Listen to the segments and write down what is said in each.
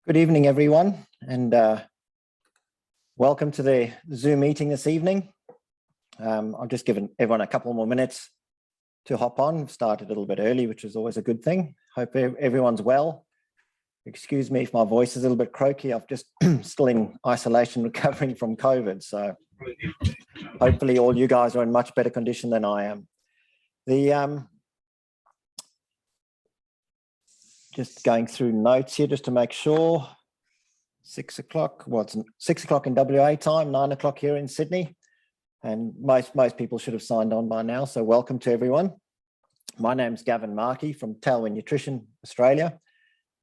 Good evening, everyone, and welcome to the Zoom meeting this evening. I've just given everyone a couple more minutes to hop on. We've started a little bit early, which is always a good thing. Hope everyone's well. Excuse me if my voice is a little bit croaky. I've just still in isolation recovering from COVID. So hopefully all you guys are in much better condition than I am. Just going through notes here just to make sure. 6 o'clock, well, it's 6 o'clock in WA time, 9 o'clock here in Sydney. And most people should have signed on by now. So welcome to everyone. My name's Gavin from Tailwind Nutrition, Australia.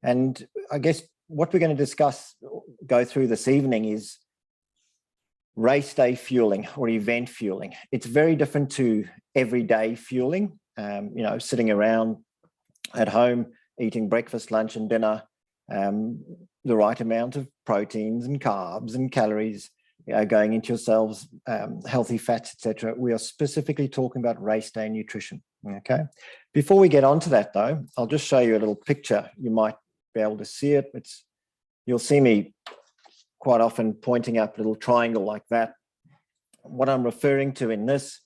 And I guess what we're going to go through this evening is race day fueling or event fueling. It's very different to everyday fueling, sitting around at home, eating breakfast, lunch and dinner, the right amount of proteins and carbs and calories, going into yourselves, healthy fats, etc. We are specifically talking about race day nutrition, okay? Before we get on to that though, I'll just show you a little picture. You might be able to see it. You'll see me quite often pointing up a little triangle like that. What I'm referring to in this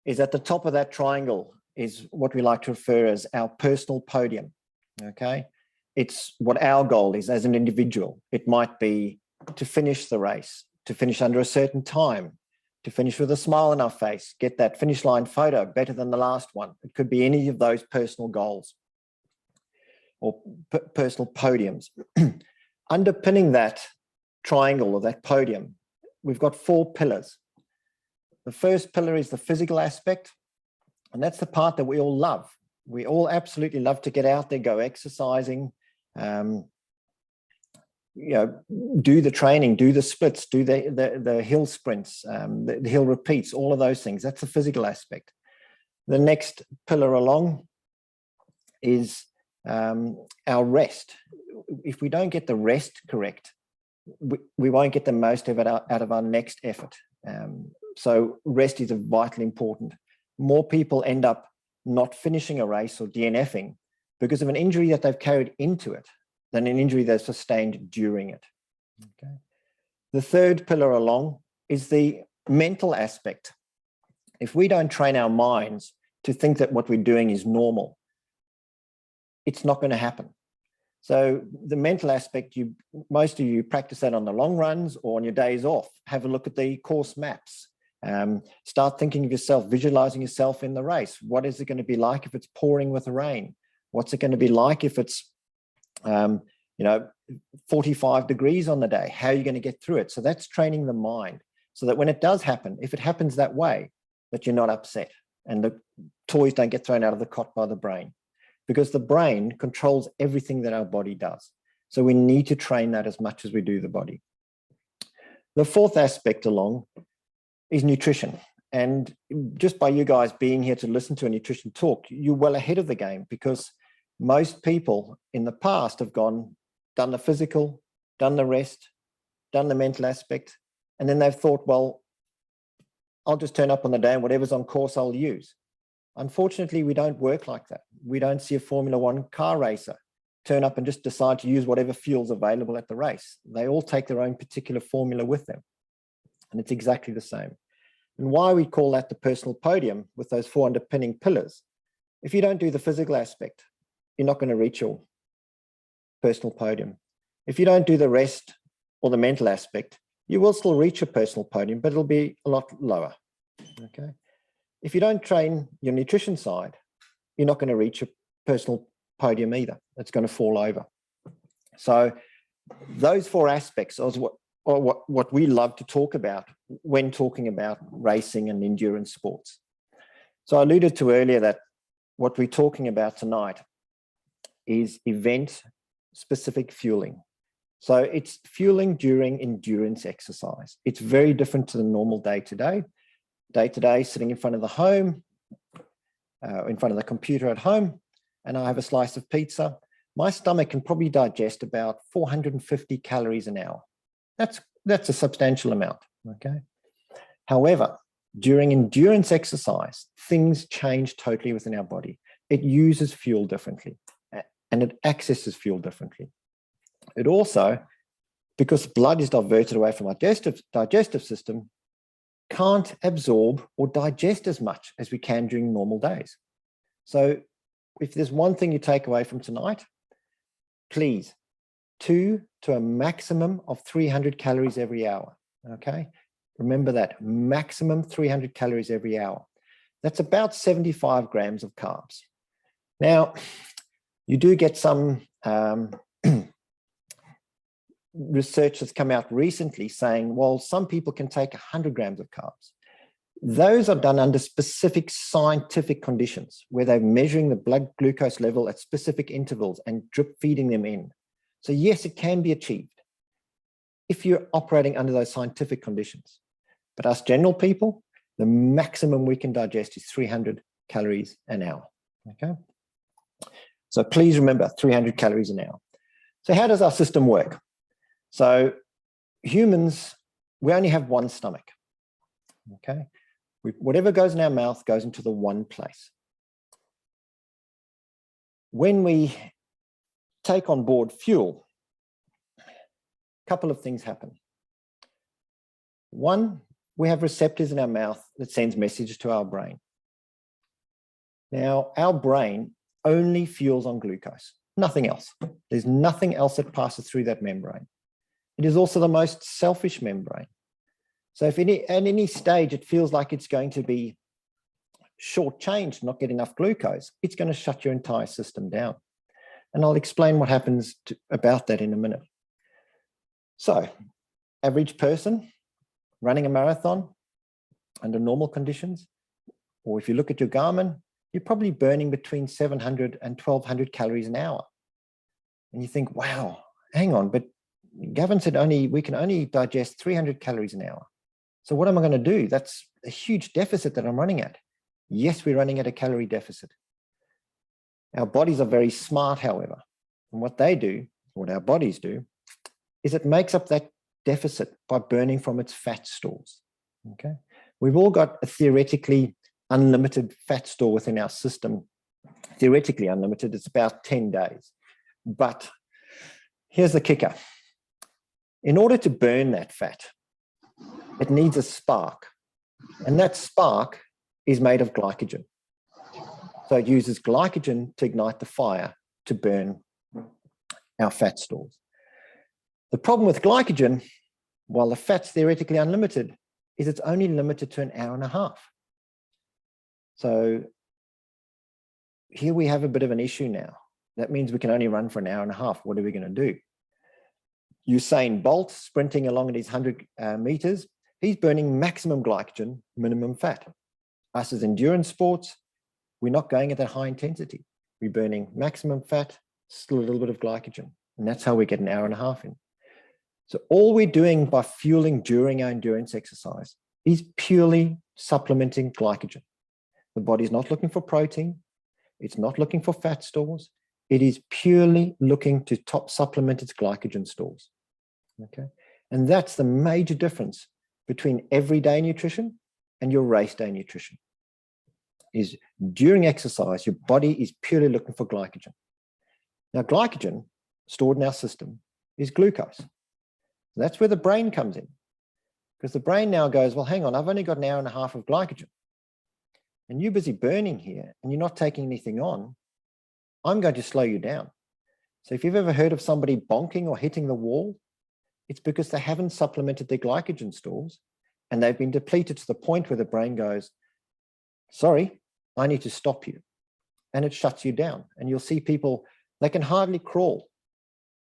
is at the top of that triangle is what we like to refer as our personal podium. Okay, it's what our goal is as an individual. It might be to finish the race, to finish under a certain time, to finish with a smile on our face, get that finish line photo better than the last one. It could be any of those personal goals or personal podiums. Underpinning that triangle or that podium, we've got 4 pillars. The first pillar is the physical aspect, and that's the part that we all love. We all absolutely love to get out there, go exercising, do the training, do the splits, do the hill sprints, the hill repeats, all of those things. That's the physical aspect. The next pillar along is our rest. If we don't get the rest correct, we won't get the most of it out of our next effort. So rest is vitally important. More people end up not finishing a race or DNFing because of an injury that they've carried into it than an injury they've sustained during it. Okay. The third pillar along is the mental aspect. If we don't train our minds to think that what we're doing is normal, it's not going to happen. So the mental aspect, most of you practice that on the long runs or on your days off. Have a look at the course maps. Start thinking of yourself, visualizing yourself in the race. What is it going to be like if it's pouring with rain? What's it going to be like if it's, 45 degrees on the day? How are you going to get through it? So that's training the mind so that when it does happen, if it happens that way, that you're not upset and the toys don't get thrown out of the cot by the brain, because the brain controls everything that our body does. So we need to train that as much as we do the body. The fourth aspect along is nutrition. And just by you guys being here to listen to a nutrition talk, you're well ahead of the game, because most people in the past have done the physical, done the rest, done the mental aspect, and then they've thought, well, I'll just turn up on the day and whatever's on course I'll use. Unfortunately, we don't work like that. We don't see a Formula One car racer turn up and just decide to use whatever fuel's available at the race. They all take their own particular formula with them. And it's exactly the same. And why we call that the personal podium with those 4 underpinning pillars. If you don't do the physical aspect, you're not going to reach your personal podium. If you don't do the rest or the mental aspect, you will still reach your personal podium, but it'll be a lot lower. Okay. If you don't train your nutrition side, you're not going to reach your personal podium either. It's going to fall over. So those 4 aspects are what we love to talk about when talking about racing and endurance sports. So I alluded to earlier that what we're talking about tonight is event-specific fueling. So it's fueling during endurance exercise. It's very different to the normal day-to-day. Day-to-day, sitting in front of the home, in front of the computer at home, and I have a slice of pizza. My stomach can probably digest about 450 calories an hour. That's a substantial amount, okay? However, during endurance exercise, things change totally within our body. It uses fuel differently and it accesses fuel differently. It also, because blood is diverted away from our digestive system, can't absorb or digest as much as we can during normal days. So if there's one thing you take away from tonight, please, 2 to a maximum of 300 calories every hour, okay? Remember that, maximum 300 calories every hour. That's about 75 grams of carbs. Now, you do get some research that's come out recently saying, well, some people can take 100 grams of carbs. Those are done under specific scientific conditions where they're measuring the blood glucose level at specific intervals and drip feeding them in. So yes, it can be achieved if you're operating under those scientific conditions. But us general people, the maximum we can digest is 300 calories an hour, okay? So please remember 300 calories an hour. So how does our system work? So humans, we only have one stomach, okay? Whatever goes in our mouth goes into the one place. When we take on board fuel, a couple of things happen. One, we have receptors in our mouth that sends messages to our brain. Now, our brain only fuels on glucose, nothing else. There's nothing else that passes through that membrane. It is also the most selfish membrane. So if at any stage it feels like it's going to be shortchanged, not get enough glucose, it's going to shut your entire system down. And I'll explain what happens about that in a minute. So, average person running a marathon under normal conditions, or if you look at your Garmin, you're probably burning between 700 and 1200 calories an hour. And you think, wow, hang on, but Gavin said we can only digest 300 calories an hour. So what am I going to do? That's a huge deficit that I'm running at. Yes, we're running at a calorie deficit. Our bodies are very smart, however. And what they do, what our bodies do, is it makes up that deficit by burning from its fat stores, okay? We've all got a theoretically unlimited fat store within our system. Theoretically unlimited, it's about 10 days. But here's the kicker. In order to burn that fat, it needs a spark. And that spark is made of glycogen. So it uses glycogen to ignite the fire to burn our fat stores. The problem with glycogen, while the fat's theoretically unlimited, is it's only limited to an hour and a half. So here we have a bit of an issue now. That means we can only run for an hour and a half. What are we going to do? Usain Bolt sprinting along at his 100 meters, he's burning maximum glycogen, minimum fat. Us as endurance sports, we're not going at that high intensity. We're burning maximum fat, still a little bit of glycogen. And that's how we get an hour and a half in. So all we're doing by fueling during our endurance exercise is purely supplementing glycogen. The body's not looking for protein. It's not looking for fat stores. It is purely looking to supplement its glycogen stores, okay? And that's the major difference between everyday nutrition and your race day nutrition. Is during exercise, your body is purely looking for glycogen. Now, glycogen stored in our system is glucose. That's where the brain comes in, because the brain now goes, well, hang on, I've only got an hour and a half of glycogen. And you're busy burning here and you're not taking anything on, I'm going to slow you down. So if you've ever heard of somebody bonking or hitting the wall, it's because they haven't supplemented their glycogen stores and they've been depleted to the point where the brain goes, sorry, I need to stop you. And it shuts you down. And you'll see people, they can hardly crawl.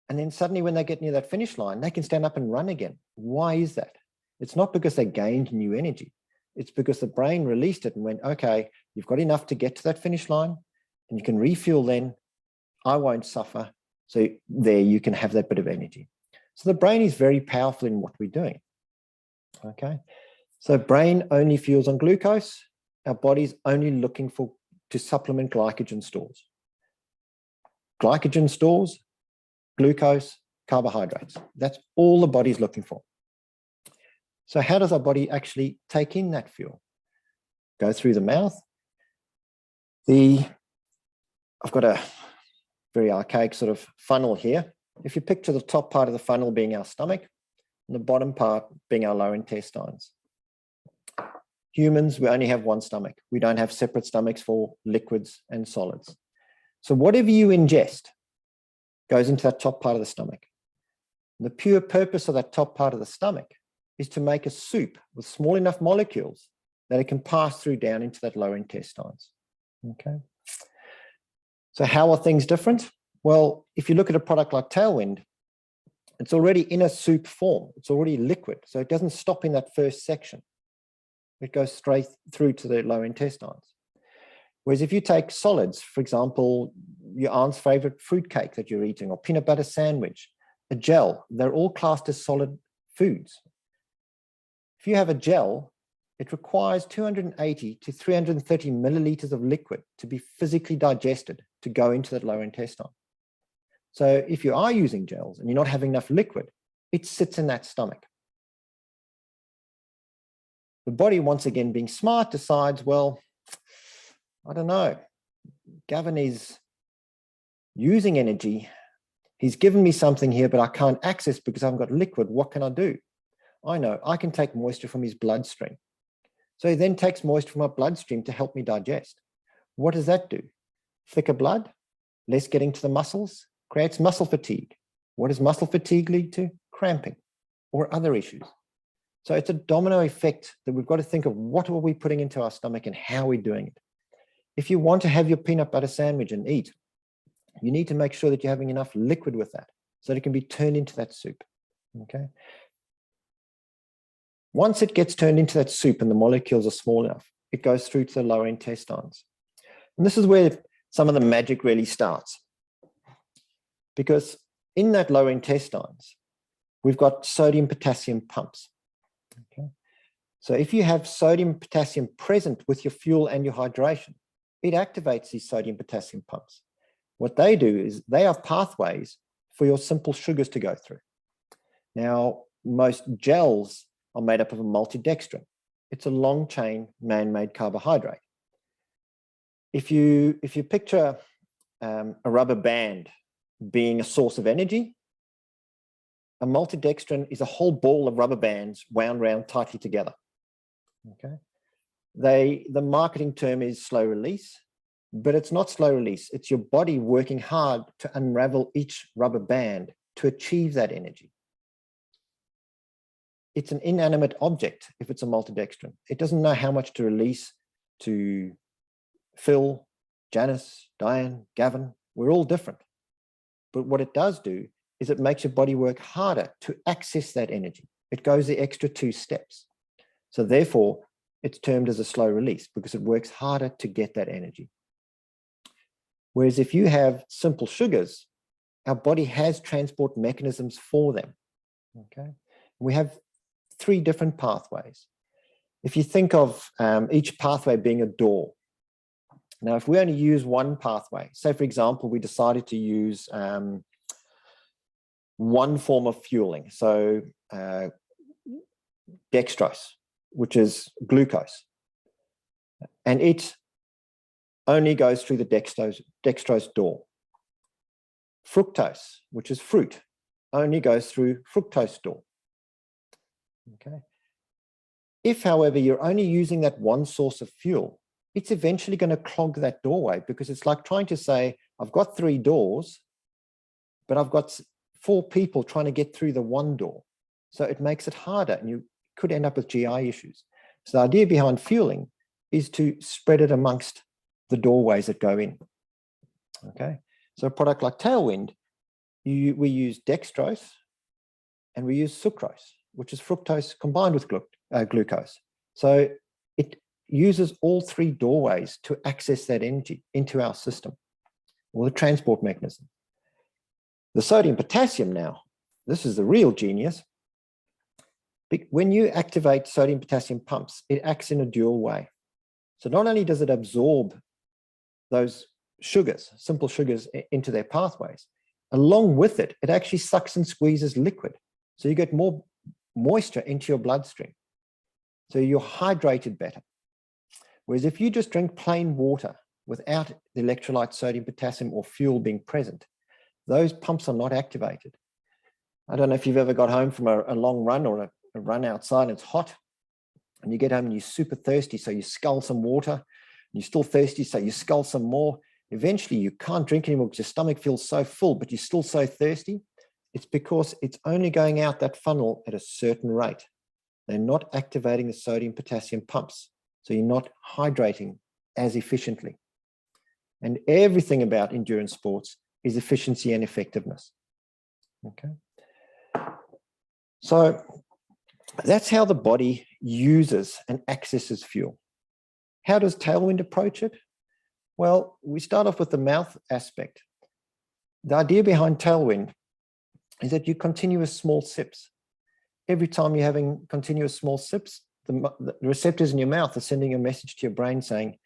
And then suddenly when they get near that finish line, they can stand up and run again. Why is that? It's not because they gained new energy. It's because the brain released it and went, okay, you've got enough to get to that finish line and you can refuel then. I won't suffer. So there you can have that bit of energy. So the brain is very powerful in what we're doing. Okay. So brain only fuels on glucose. Our body's only looking to supplement glycogen stores. Glycogen stores, glucose, carbohydrates. That's all the body's looking for. So how does our body actually take in that fuel? Go through the mouth. I've got a very archaic sort of funnel here. If you picture the top part of the funnel being our stomach, and the bottom part being our lower intestines. Humans, we only have one stomach. We don't have separate stomachs for liquids and solids. So whatever you ingest goes into that top part of the stomach. And the pure purpose of that top part of the stomach is to make a soup with small enough molecules that it can pass through down into that lower intestines. Okay. So how are things different? Well, if you look at a product like Tailwind, it's already in a soup form. It's already liquid. So it doesn't stop in that first section. It goes straight through to the lower intestines. Whereas if you take solids, for example, your aunt's favorite fruit cake that you're eating, or peanut butter sandwich, a gel, they're all classed as solid foods. If you have a gel, it requires 280 to 330 milliliters of liquid to be physically digested to go into that lower intestine. So if you are using gels and you're not having enough liquid, it sits in that stomach. The body, once again, being smart, decides, well, I don't know, Gavin is using energy. He's given me something here, but I can't access because I haven't got liquid. What can I do? I know, I can take moisture from his bloodstream. So he then takes moisture from my bloodstream to help me digest. What does that do? Thicker blood, less getting to the muscles, creates muscle fatigue. What does muscle fatigue lead to? Cramping or other issues. So it's a domino effect that we've got to think of what are we putting into our stomach and how are we doing it. If you want to have your peanut butter sandwich and eat, you need to make sure that you're having enough liquid with that so that it can be turned into that soup. Okay. Once it gets turned into that soup and the molecules are small enough, it goes through to the lower intestines. And this is where some of the magic really starts. Because in that lower intestines, we've got sodium potassium pumps. Okay. So if you have sodium potassium present with your fuel and your hydration, it activates these sodium potassium pumps. What they do is they have pathways for your simple sugars to go through. Now, most gels are made up of a maltodextrin. It's a long chain man-made carbohydrate. If you picture a rubber band being a source of energy, a maltodextrin is a whole ball of rubber bands wound round tightly together. Okay. The marketing term is slow release, but it's not slow release. It's your body working hard to unravel each rubber band to achieve that energy. It's an inanimate object if it's a maltodextrin. It doesn't know how much to release to Phil, Janice, Diane, Gavin. We're all different. But what it does do is it makes your body work harder to access that energy. It goes the extra 2 steps. So therefore, it's termed as a slow release because it works harder to get that energy. Whereas if you have simple sugars, our body has transport mechanisms for them. Okay, we have 3 different pathways. If you think of each pathway being a door. Now, if we only use one pathway, say, for example, we decided to use one form of fueling, so dextrose, which is glucose, and it only goes through the dextrose door. Fructose, which is fruit, only goes through fructose door. Okay. If, however, you're only using that one source of fuel, it's eventually going to clog that doorway because it's like trying to say, I've got 3 doors, but I've got 4 people trying to get through the one door. So it makes it harder and you could end up with GI issues. So the idea behind fueling is to spread it amongst the doorways that go in. Okay. So a product like Tailwind, we use dextrose and we use sucrose, which is fructose combined with glucose. So it uses all 3 doorways to access that energy into our system, or the transport mechanism. The sodium potassium now, this is the real genius. When you activate sodium potassium pumps, it acts in a dual way. So not only does it absorb those sugars, simple sugars, into their pathways, along with it, it actually sucks and squeezes liquid. So you get more moisture into your bloodstream. So you're hydrated better. Whereas if you just drink plain water without the electrolyte sodium, potassium, or fuel being present, those pumps are not activated. I don't know if you've ever got home from a long run or a run outside and it's hot, and you get home and you're super thirsty, so you scull some water. You're still thirsty, so you scull some more. Eventually, you can't drink anymore because your stomach feels so full, but you're still so thirsty. It's because it's only going out that funnel at a certain rate. They're not activating the sodium potassium pumps, so you're not hydrating as efficiently. And everything about endurance sports is efficiency and effectiveness. Okay. So that's how the body uses and accesses fuel. How does Tailwind approach it? Well, we start off with the mouth aspect. The idea behind Tailwind is that you continuous small sips. Every time you're having continuous small sips, the receptors in your mouth are sending a message to your brain saying,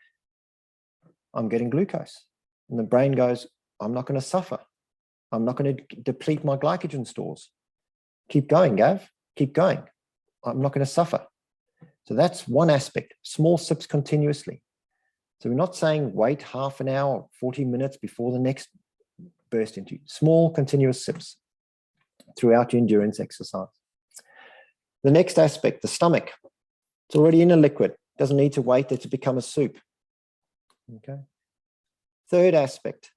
I'm getting glucose. And the brain goes, I'm not going to suffer. I'm not going to deplete my glycogen stores. Keep going, Gav. Keep going. I'm not going to suffer. So that's one aspect, small sips continuously. So we're not saying wait half an hour, 40 minutes before the next burst into small continuous sips throughout your endurance exercise. The next aspect, the stomach. It's already in a liquid. Doesn't need to wait there to become a soup. Okay. Third aspect,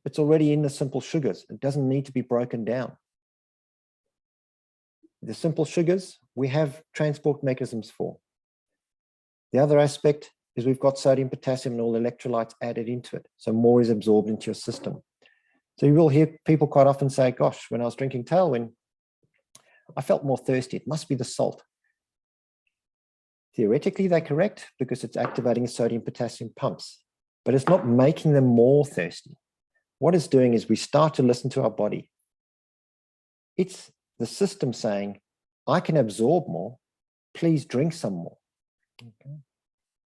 it's already in the simple sugars. It doesn't need to be broken down. The simple sugars, we have transport mechanisms for. The other aspect is we've got sodium, potassium, and all electrolytes added into it. So more is absorbed into your system. So you will hear people quite often say, gosh, when I was drinking Tailwind, I felt more thirsty. It must be the salt. Theoretically, they're correct because it's activating sodium, potassium pumps, but it's not making them more thirsty. What it's doing is we start to listen to our body. It's the system saying, I can absorb more. Please drink some more. Okay.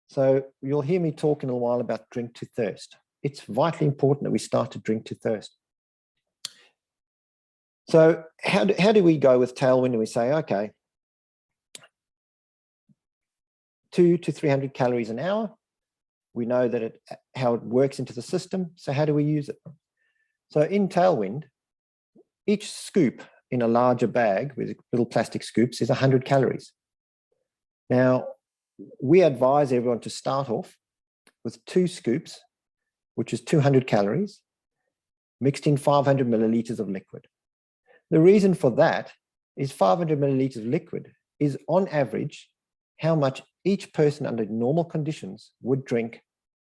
So you'll hear me talk in a while about drink to thirst. It's vitally important that we start to drink to thirst. So how do we go with Tailwind? And we say, okay, 200 to 300 calories an hour. We know that how it works into the system. So how do we use it? So in Tailwind, each scoop in a larger bag with little plastic scoops is 100 calories. Now, we advise everyone to start off with 2 scoops, which is 200 calories, mixed in 500 milliliters of liquid. The reason for that is 500 milliliters of liquid is on average how much each person under normal conditions would drink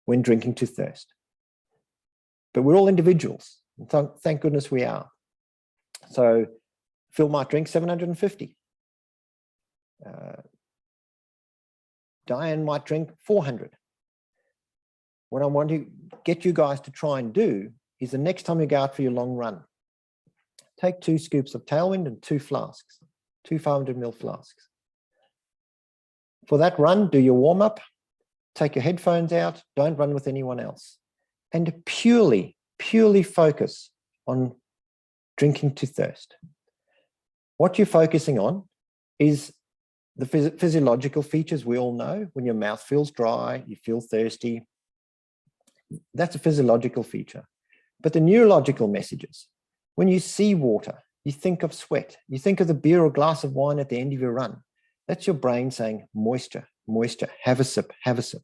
when drinking to thirst. But we're all individuals. Thank goodness we are. So Phil might drink 750. Diane might drink 400. What I want to get you guys to try and do is the next time you go out for your long run, take 2 scoops of Tailwind and 2 flasks, 2 500 ml flasks. For that run, do your warm up, take your headphones out, don't run with anyone else, and purely focus on drinking to thirst. What you're focusing on is the physiological features we all know. When your mouth feels dry, you feel thirsty. That's a physiological feature. But the neurological messages, when you see water, you think of sweat, you think of the beer or glass of wine at the end of your run. That's your brain saying, moisture, moisture, have a sip, have a sip.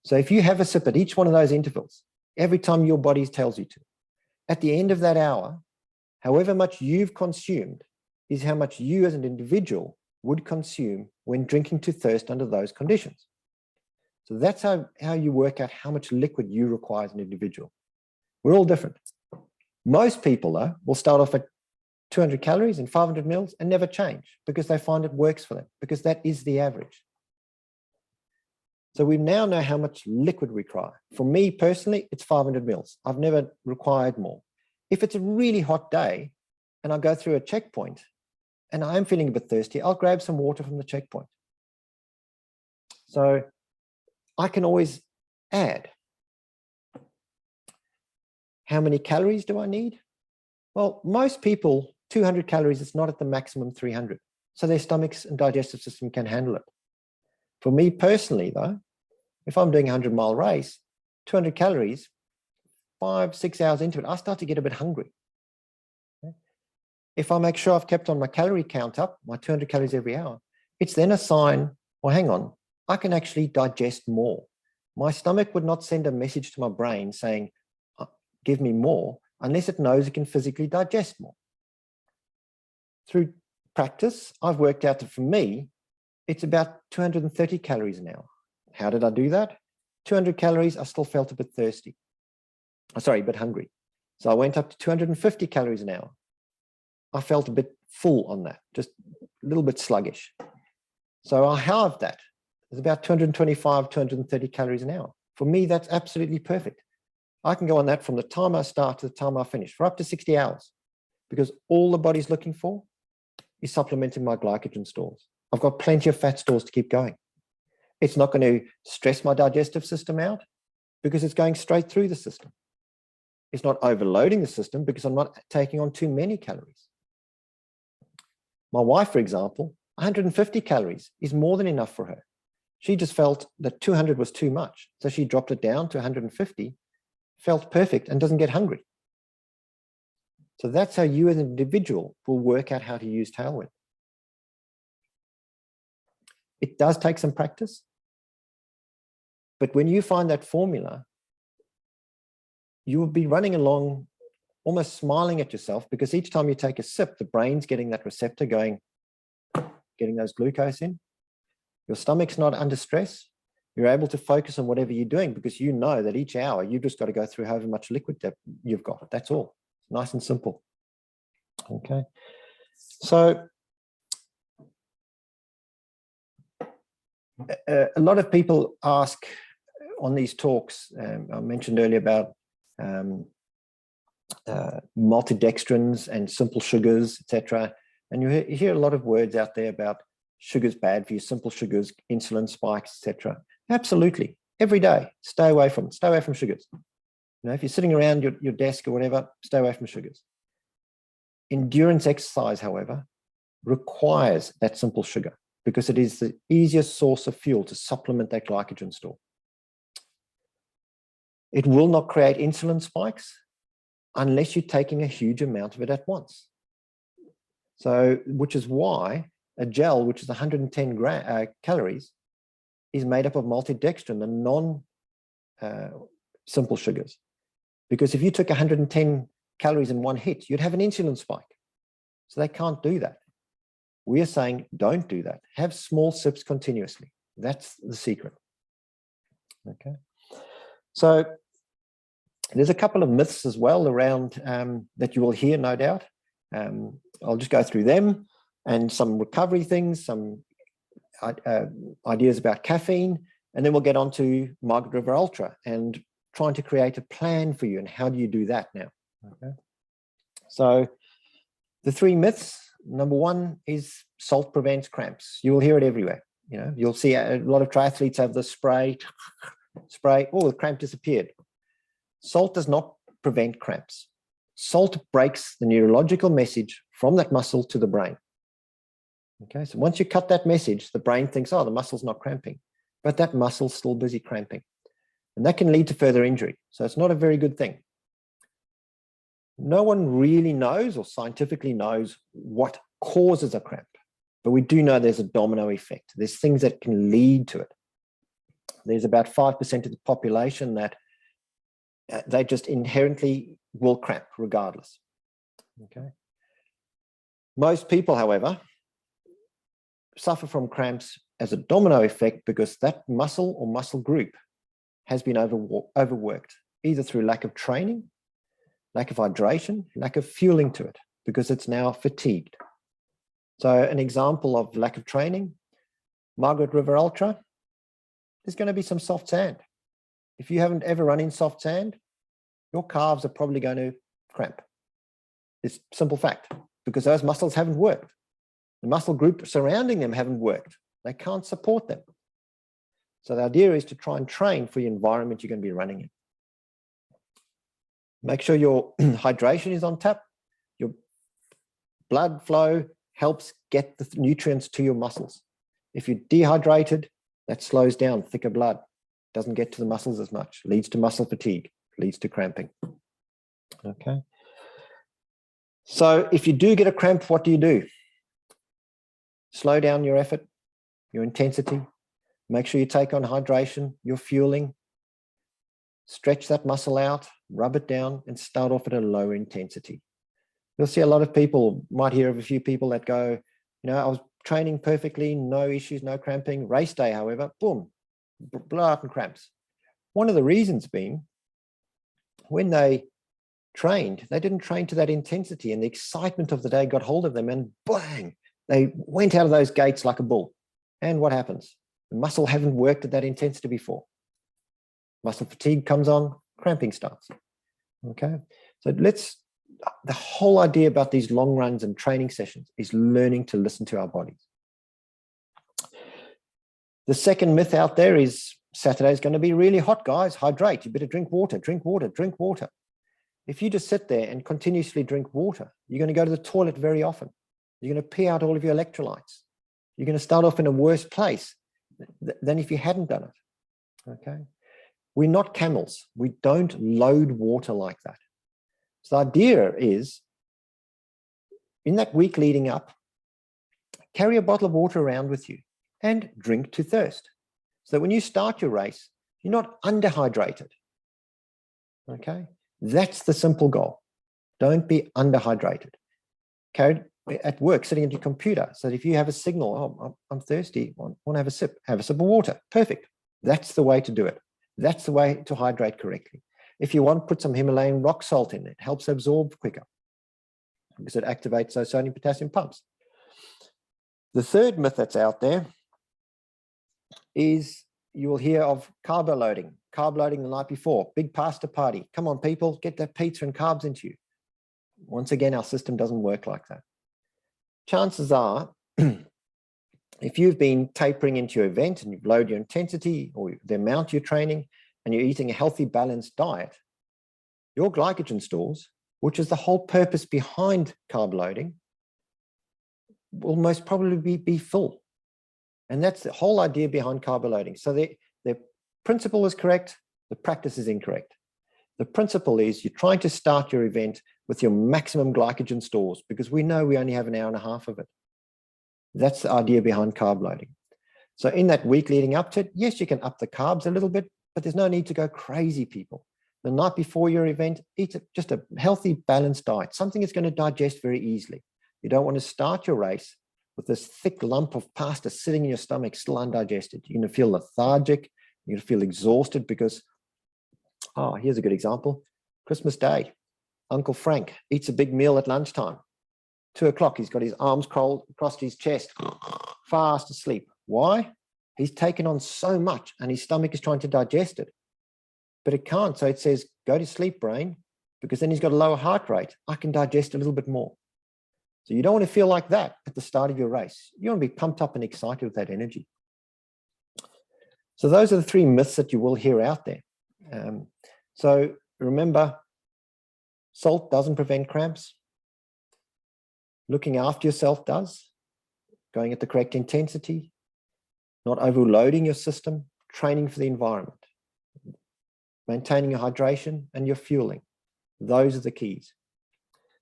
So if you have a sip at each one of those intervals, every time your body tells you to, at the end of that hour, however much you've consumed is how much you as an individual would consume when drinking to thirst under those conditions. So that's how you work out how much liquid you require as an individual. We're all different. Most people, though, will start off at 200 calories and 500 mils and never change because they find it works for them, because that is the average. So we now know how much liquid we require. For me personally, it's 500 mils. I've never required more. If it's a really hot day and I go through a checkpoint and I'm feeling a bit thirsty, I'll grab some water from the checkpoint. So I can always add. How many calories do I need? Well, most people, 200 calories is not at the maximum 300. So their stomachs and digestive system can handle it. For me personally, though, if I'm doing a 100-mile race, 200 calories, 5-6 hours into it, I start to get a bit hungry. If I make sure I've kept on my calorie count up, my 200 calories every hour, it's then a sign, well, hang on, I can actually digest more. My stomach would not send a message to my brain saying, give me more, unless it knows it can physically digest more. Through practice, I've worked out that for me, it's about 230 calories an hour. How did I do that? 200 calories, I still felt a bit thirsty. Sorry, a bit hungry. So I went up to 250 calories an hour. I felt a bit full on that, just a little bit sluggish. So I halved that. It's about 225, 230 calories an hour. For me, that's absolutely perfect. I can go on that from the time I start to the time I finish for up to 60 hours, because all the body's looking for is supplementing my glycogen stores. I've got plenty of fat stores to keep going. It's not going to stress my digestive system out because it's going straight through the system. It's not overloading the system because I'm not taking on too many calories. My wife, for example, 150 calories is more than enough for her. She just felt that 200 was too much. So she dropped it down to 150, felt perfect, and doesn't get hungry. So that's how you as an individual will work out how to use Tailwind. It does take some practice. But when you find that formula, you will be running along almost smiling at yourself, because each time you take a sip, the brain's getting that receptor going, getting those glucose in. Your stomach's not under stress. You're able to focus on whatever you're doing because you know that each hour you've just got to go through however much liquid that you've got. That's all. Nice and simple. Okay. So a lot of people ask on these talks, I mentioned earlier about maltodextrins and simple sugars, etc. And you hear a lot of words out there about sugar's bad for you, simple sugars, insulin spikes, etc. Absolutely. Every day, stay away from sugars. You know, if you're sitting around your desk or whatever, stay away from sugars. Endurance exercise, however, requires that simple sugar because it is the easiest source of fuel to supplement that glycogen store. It will not create insulin spikes unless you're taking a huge amount of it at once. So, which is why a gel, which is 110 calories, is made up of maltodextrin, the non-simple sugars. Because if you took 110 calories in one hit, you'd have an insulin spike. So they can't do that. We are saying, don't do that. Have small sips continuously. That's the secret. Okay. So there's a couple of myths as well around that you will hear, no doubt. I'll just go through them and some recovery things, some ideas about caffeine, and then we'll get on to Margaret River Ultra and trying to create a plan for you and how do you do that now. Okay. So the three myths, number one is salt prevents cramps. You will hear it everywhere. You know, you'll see a lot of triathletes have the spray, oh, the cramp disappeared. Salt does not prevent cramps. Salt breaks the neurological message from that muscle to the brain. Okay, so once you cut that message, the brain thinks, oh, the muscle's not cramping, but that muscle's still busy cramping. And that can lead to further injury. So it's not a very good thing. No one really knows or scientifically knows what causes a cramp, but we do know there's a domino effect. There's things that can lead to it. There's about 5% of the population that they just inherently will cramp regardless. Okay. Most people, however, suffer from cramps as a domino effect because that muscle or muscle group has been overworked, either through lack of training, lack of hydration, lack of fueling to it, because it's now fatigued. So an example of lack of training, Margaret River Ultra, there's going to be some soft sand. If you haven't ever run in soft sand, your calves are probably going to cramp. It's a simple fact, because those muscles haven't worked. The muscle group surrounding them haven't worked. They can't support them. So the idea is to try and train for the environment you're going to be running in. Make sure your hydration is on tap. Your blood flow helps get the nutrients to your muscles. If you're dehydrated, that slows down thicker blood. Doesn't get to the muscles as much. Leads to muscle fatigue. Leads to cramping. Okay. So if you do get a cramp, what do? Slow down your effort, your intensity. Make sure you take on hydration, your fueling. Stretch that muscle out, rub it down, and start off at a lower intensity. You'll see a lot of people, might hear of a few people that go, I was training perfectly, no issues, no cramping. Race day, however, boom, blow out in cramps. One of the reasons being, when they trained, they didn't train to that intensity, and the excitement of the day got hold of them, and bang, they went out of those gates like a bull. And what happens? The muscle haven't worked at that intensity before. Muscle fatigue comes on, cramping starts. Okay, so the whole idea about these long runs and training sessions is learning to listen to our bodies. The second myth out there is Saturday is going to be really hot, guys. Hydrate. You better drink water, drink water, drink water. If you just sit there and continuously drink water, you're going to go to the toilet very often. You're going to pee out all of your electrolytes. You're going to start off in a worse place than if you hadn't done it. Okay. We're not camels. We don't load water like that. So the idea is, in that week leading up, carry a bottle of water around with you and drink to thirst. So that when you start your race, you're not underhydrated. Okay? That's the simple goal. Don't be underhydrated. Carry at work, sitting at your computer. So that if you have a signal, oh, I'm thirsty, want to have a sip of water. Perfect. That's the way to do it. That's the way to hydrate correctly. If you want, put some Himalayan rock salt in. It helps absorb quicker because it activates those sodium potassium pumps. The third myth that's out there is you will hear of carbo loading. Carb loading the night before, big pasta party. Come on, people, get that pizza and carbs into you. Once again, our system doesn't work like that. Chances are, if you've been tapering into your event and you've lowered your intensity or the amount you're training and you're eating a healthy, balanced diet, your glycogen stores, which is the whole purpose behind carb loading, will most probably be full. And that's the whole idea behind carb loading. So the principle is correct, the practice is incorrect. The principle is you're trying to start your event with your maximum glycogen stores because we know we only have an hour and a half of it. That's the idea behind carb loading. So in that week leading up to it, yes, you can up the carbs a little bit, but there's no need to go crazy, people. The night before your event, eat just a healthy, balanced diet, something that's going to digest very easily. You don't want to start your race with this thick lump of pasta sitting in your stomach, still undigested. You're going to feel lethargic. You're going to feel exhausted because, here's a good example. Christmas Day, Uncle Frank eats a big meal at lunchtime. 2 o'clock, he's got his arms across his chest, fast asleep. Why? He's taken on so much and his stomach is trying to digest it. But it can't. So it says, go to sleep, brain, because then he's got a lower heart rate. I can digest a little bit more. So you don't want to feel like that at the start of your race. You want to be pumped up and excited with that energy. So those are the 3 myths that you will hear out there. So remember, salt doesn't prevent cramps. Looking after yourself does. Going at the correct intensity. Not overloading your system. Training for the environment. Maintaining your hydration and your fueling. Those are the keys.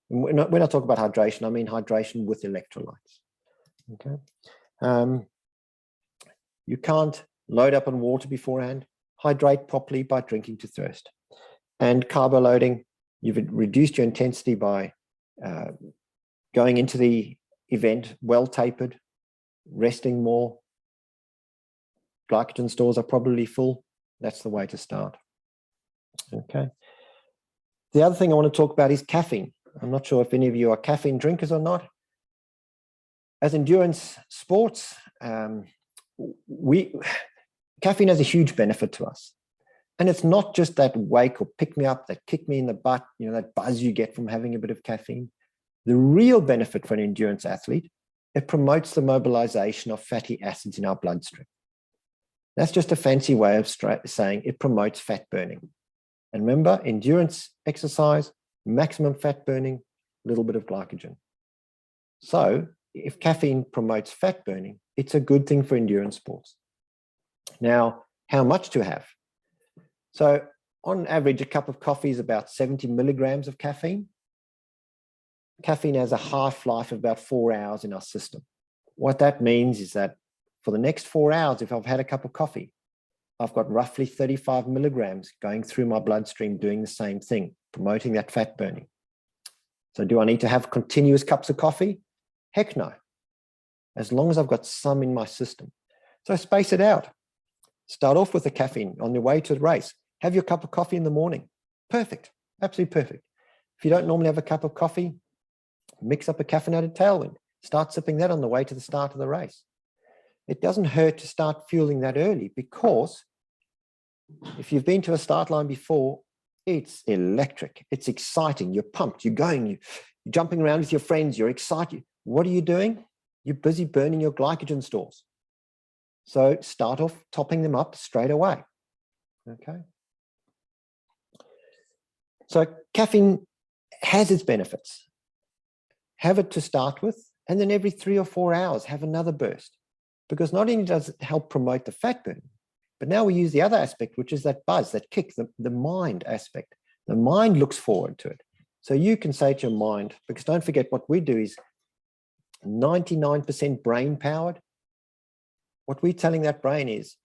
And when I talk about hydration, I mean hydration with electrolytes. Okay. You can't load up on water beforehand. Hydrate properly by drinking to thirst. And carbo loading, you've reduced your intensity by going into the event well tapered, resting more. Glycogen stores are probably full. That's the way to start. Okay. The other thing I want to talk about is caffeine. I'm not sure if any of you are caffeine drinkers or not. As endurance sports, caffeine has a huge benefit to us. And it's not just that wake or pick me up, that kick me in the butt, that buzz you get from having a bit of caffeine. The real benefit for an endurance athlete, it promotes the mobilization of fatty acids in our bloodstream. That's just a fancy way of saying it promotes fat burning. And remember, endurance exercise, maximum fat burning, a little bit of glycogen. So if caffeine promotes fat burning, it's a good thing for endurance sports. Now, how much to have? So on average, a cup of coffee is about 70 milligrams of caffeine. caffeine has a half-life of about 4 hours in our system. What that means is that for the next 4 hours, if I've had a cup of coffee, I've got roughly 35 milligrams going through my bloodstream doing the same thing, promoting that fat burning. So do I need to have continuous cups of coffee? Heck no. As long as I've got some in my system. So space it out. Start off with the caffeine on your way to the race. Have your cup of coffee in the morning. Perfect. Absolutely perfect. If you don't normally have a cup of coffee, mix up a caffeinated Tailwind. Start sipping that on the way to the start of the race. It doesn't hurt to start fueling that early, because if you've been to a start line before, it's electric. It's exciting. You're pumped. You're going. You're jumping around with your friends. You're excited. What are you doing? You're busy burning your glycogen stores. So start off topping them up straight away. Okay. So caffeine has its benefits. Have it to start with, and then every 3 or 4 hours, have another burst. Because not only does it help promote the fat burn, but now we use the other aspect, which is that buzz, that kick, the mind aspect. The mind looks forward to it. So you can say to your mind, because don't forget what we do is 99% brain powered. What we're telling that brain is,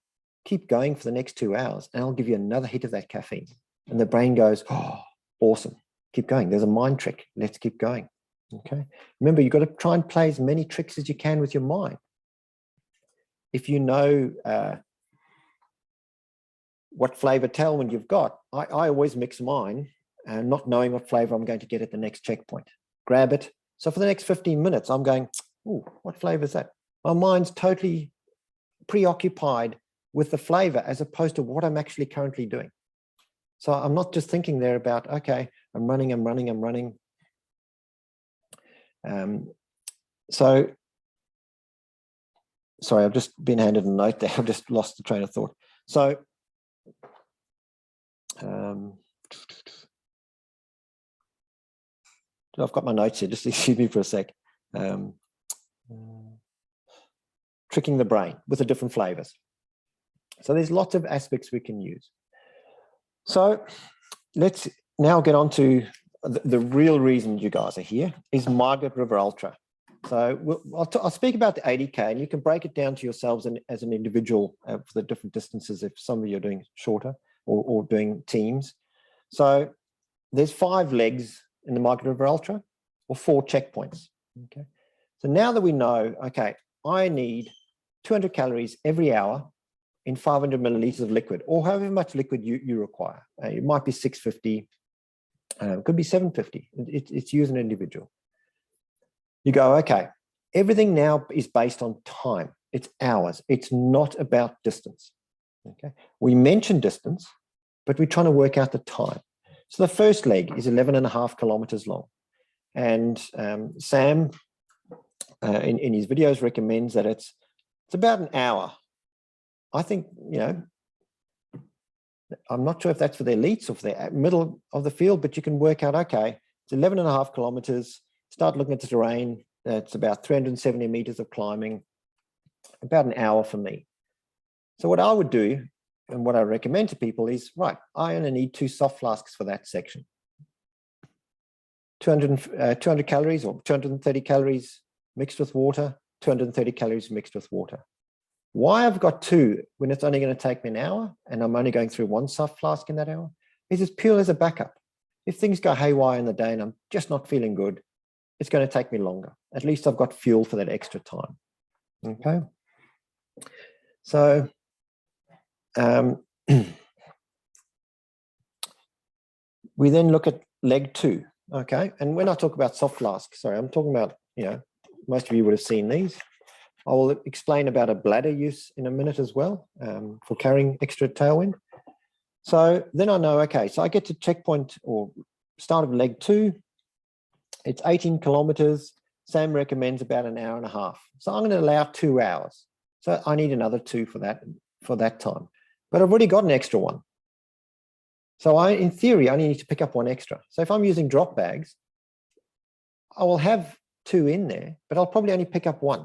keep going for the next 2 hours and I'll give you another hit of that caffeine. And the brain goes, oh, awesome. Keep going. There's a mind trick. Let's keep going. Okay. Remember, you've got to try and play as many tricks as you can with your mind. If you know what flavor Tailwind you've got, I always mix mine, not knowing what flavor I'm going to get at the next checkpoint. Grab it. So for the next 15 minutes, I'm going, oh, what flavor is that? My mind's totally preoccupied with the flavor as opposed to what I'm actually currently doing. So I'm not just thinking there about, okay, I'm running. So, sorry, I've just been handed a note there. I've just lost the train of thought. So, I've got my notes here. Just excuse me for a sec. Tricking the brain with the different flavors. So there's lots of aspects we can use. So let's now get on to the real reason you guys are here is Margaret River Ultra. So I'll speak about the 80K, and you can break it down to yourselves as an individual for the different distances if some of you are doing shorter or doing teams. So there's 5 legs in the Margaret River Ultra, or 4 checkpoints. Okay. So now that we know, okay, I need 200 calories every hour in 500 milliliters of liquid, or however much liquid you require. It might be 650, it could be 750. It's you as an individual. You go, okay, everything now is based on time. It's hours. It's not about distance. Okay. We mentioned distance, but we're trying to work out the time. So the first leg is 11.5 kilometers long. And Sam, in his videos, recommends that it's about an hour. I think, you know, I'm not sure if that's for the elites or for the middle of the field, but you can work out, okay, it's 11.5 kilometers. Start looking at the terrain. It's about 370 meters of climbing, about an hour for me. So what I would do, and what I recommend to people is, right, I only need 2 soft flasks for that section. 200 calories or 230 calories mixed with water, 230 calories mixed with water. Why I've got 2 when it's only going to take me an hour and I'm only going through 1 soft flask in that hour is as pure as a backup. If things go haywire in the day and I'm just not feeling good, it's going to take me longer. At least I've got fuel for that extra time. Okay. So we then look at leg 2. Okay. And when I talk about soft flask, sorry, I'm talking about, you know, most of you would have seen these. I will explain about a bladder use in a minute as well, for carrying extra Tailwind. So then I know, okay, so I get to checkpoint or start of leg 2. It's 18 kilometers. Sam recommends about an hour and a half. So I'm going to allow 2 hours. So I need another 2 for that time. But I've already got an extra 1. So in theory, I only need to pick up 1 extra. So if I'm using drop bags, I will have 2 in there, but I'll probably only pick up 1.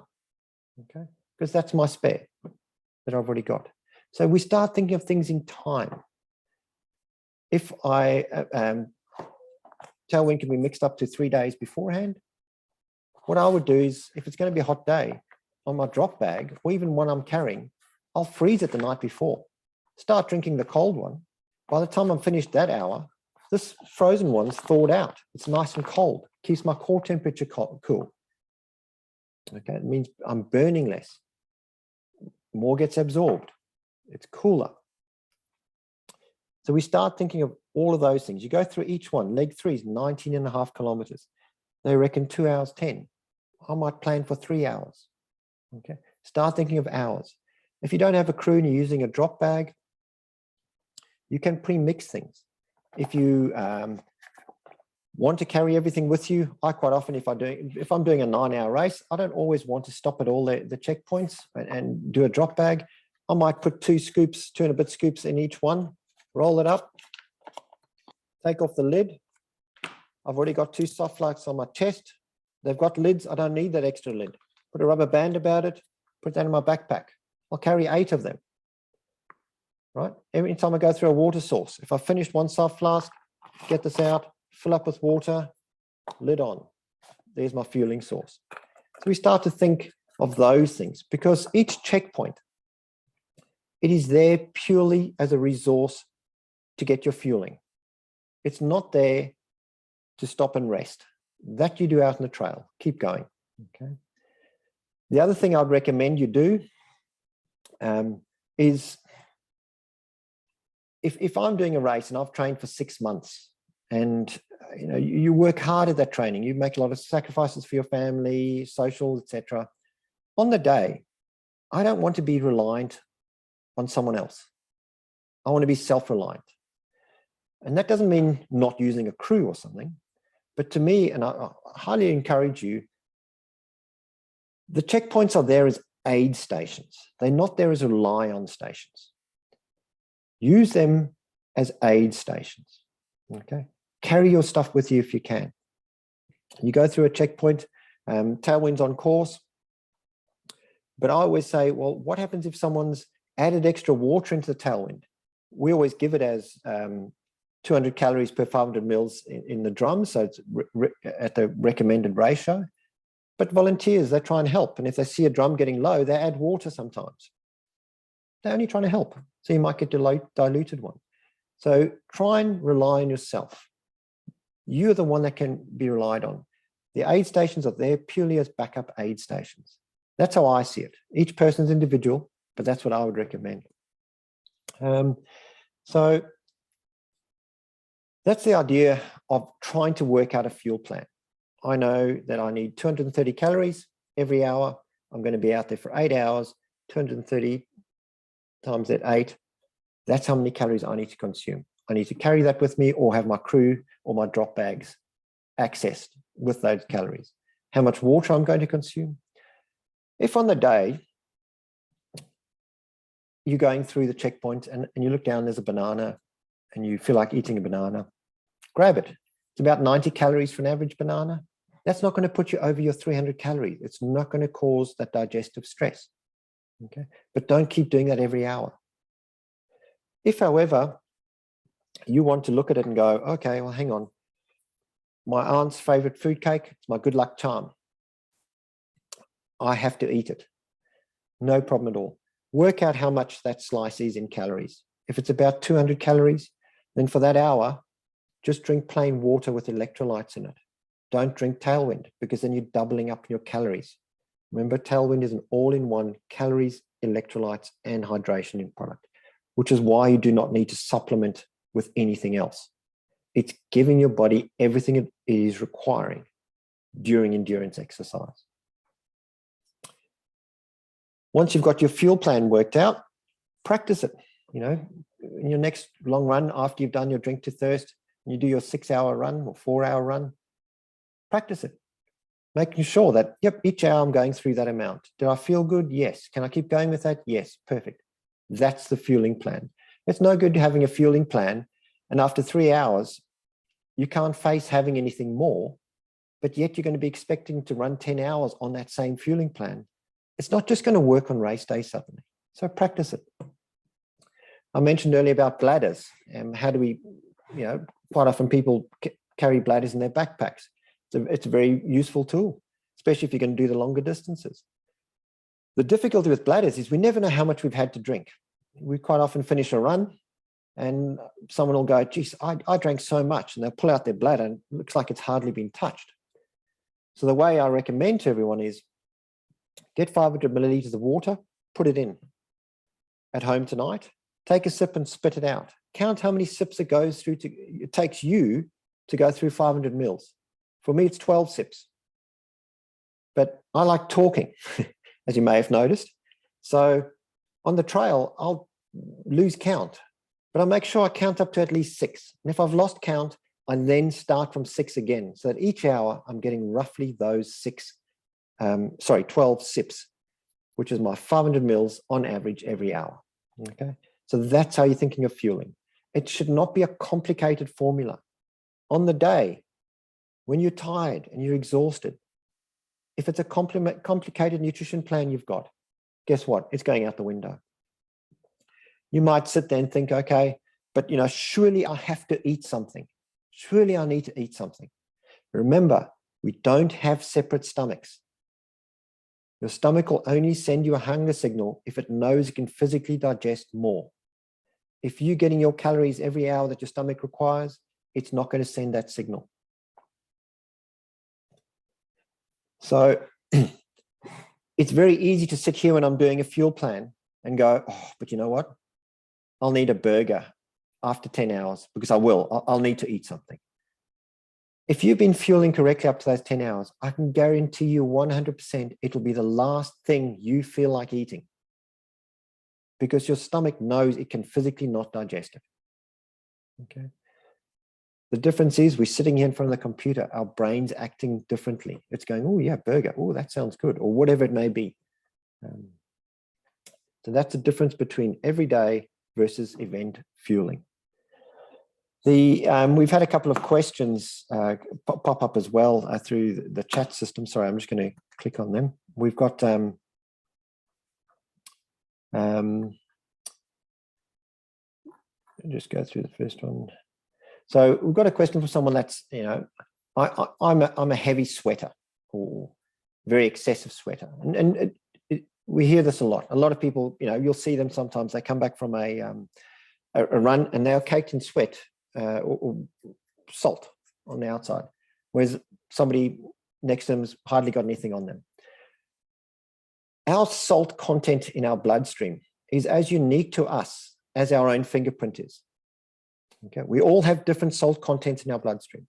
Okay, because that's my spare that I've already got. So we start thinking of things in time. If I Tailwind can be mixed up to 3 days beforehand. What I would do is, if it's going to be a hot day, on my drop bag, or even one I'm carrying, I'll freeze it the night before. Start drinking the cold one. By the time I'm finished that hour, this frozen one's thawed out. It's nice and cold. Keeps my core temperature cool. Okay, it means I'm burning less. More gets absorbed. It's cooler. So we start thinking of all of those things. You go through each one. Leg 3 is 19.5 kilometers. They reckon 2 hours 10. I might plan for 3 hours. Okay, start thinking of hours. If you don't have a crew and you're using a drop bag, you can pre-mix things. If you want to carry everything with you, I quite often, if I'm doing a 9-hour race, I don't always want to stop at all the checkpoints and do a drop bag. I might put 2 and a bit scoops in each one, roll it up, take off the lid. I've already got 2 soft lights on my chest. They've got lids. I don't need that extra lid. Put a rubber band about it, put that in my backpack. I'll carry 8 of them, right? Every time I go through a water source, if I've finished one soft flask, get this out, fill up with water, lid on. There's my fueling source. So we start to think of those things, because each checkpoint, it is there purely as a resource to get your fueling. It's not there to stop and rest. That you do out on the trail. Keep going. Okay. The other thing I'd recommend you do is, if I'm doing a race and I've trained for 6 months, and you work hard at that training, you make a lot of sacrifices for your family, social, etc. On the day, I don't want to be reliant on someone else. I want to be self-reliant. And that doesn't mean not using a crew or something, but to me, and I highly encourage you, the checkpoints are there as aid stations. They're not there as rely-on stations. Use them as aid stations, okay? Carry your stuff with you if you can. You go through a checkpoint, Tailwind's on course, but I always say, well, what happens if someone's added extra water into the Tailwind? We always give it as 200 calories per 500 mils in the drum, so it's at the recommended ratio. But volunteers, they try and help. And if they see a drum getting low, they add water sometimes. They're only trying to help. So you might get diluted one. So try and rely on yourself. You're the one that can be relied on. The aid stations are there purely as backup aid stations. That's how I see it. Each person's individual, but that's what I would recommend. So that's the idea of trying to work out a fuel plan. I know that I need 230 calories every hour. I'm going to be out there for 8 hours, 230 times that 8. That's how many calories I need to consume. I need to carry that with me, or have my crew or my drop bags accessed with those calories. How much water I'm going to consume. If on the day you're going through the checkpoint and you look down, there's a banana and you feel like eating a banana, grab it. It's about 90 calories for an average banana. That's not going to put you over your 300 calories. It's not going to cause that digestive stress. Okay, but don't keep doing that every hour. If, however, you want to look at it and go, okay, well, hang on. My aunt's favorite food cake, it's my good luck charm. I have to eat it. No problem at all. Work out how much that slice is in calories. If it's about 200 calories, then for that hour, just drink plain water with electrolytes in it. Don't drink Tailwind, because then you're doubling up your calories. Remember, Tailwind is an all-in-one calories, electrolytes, and hydration in product, which is why you do not need to supplement with anything else. It's giving your body everything it is requiring during endurance exercise. Once you've got your fuel plan worked out, practice it. In your next long run, after you've done your drink to thirst, you do your 6-hour run or 4-hour run, practice it. Making sure that, yep, each hour I'm going through that amount. Did I feel good? Yes. Can I keep going with that? Yes. Perfect. That's the fueling plan. It's no good having a fueling plan, and after 3 hours, you can't face having anything more, but yet you're going to be expecting to run 10 hours on that same fueling plan. It's not just going to work on race day suddenly. So practice it. I mentioned earlier about bladders and how do we, quite often people carry bladders in their backpacks. It's a very useful tool, especially if you're going to do the longer distances. The difficulty with bladders is we never know how much we've had to drink. We quite often finish a run and someone will go, geez, I drank so much, and they'll pull out their bladder and it looks like it's hardly been touched. So the way I recommend to everyone is get 500 milliliters of water, put it in at home tonight, take a sip and spit it out. Count how many sips it takes you to go through 500 mils. For me, it's 12 sips. But I like talking, as you may have noticed. So on the trail, I'll lose count, but I'll make sure I count up to at least 6. And if I've lost count, I then start from 6 again. So that each hour, I'm getting roughly those 12 sips, which is my 500 mils on average every hour. Okay. So that's how you're thinking of fueling. It should not be a complicated formula. On the day, when you're tired and you're exhausted, if it's a complicated nutrition plan you've got, guess what? It's going out the window. You might sit there and think, okay, but surely I have to eat something. Surely I need to eat something. Remember, we don't have separate stomachs. Your stomach will only send you a hunger signal if it knows it can physically digest more. If you're getting your calories every hour that your stomach requires, it's not going to send that signal. So it's very easy to sit here when I'm doing a fuel plan and go, oh, but you know what? I'll need a burger after 10 hours because I'll need to eat something. If you've been fueling correctly up to those 10 hours, I can guarantee you 100% it'll be the last thing you feel like eating because your stomach knows it can physically not digest it. Okay. The difference is we're sitting here in front of the computer, our brain's acting differently. It's going, oh yeah, burger. Oh, that sounds good. Or whatever it may be. So that's the difference between everyday versus event fueling. We've had a couple of questions pop up as well through the chat system. Sorry, I'm just going to click on them. We've got just go through the first one. So we've got a question from someone that's, I'm a heavy sweater or very excessive sweater. And we hear this a lot. A lot of people, you'll see them sometimes, they come back from a run and they're caked in sweat or salt on the outside, whereas somebody next to them has hardly got anything on them. Our salt content in our bloodstream is as unique to us as our own fingerprint is. Okay, we all have different salt contents in our bloodstream.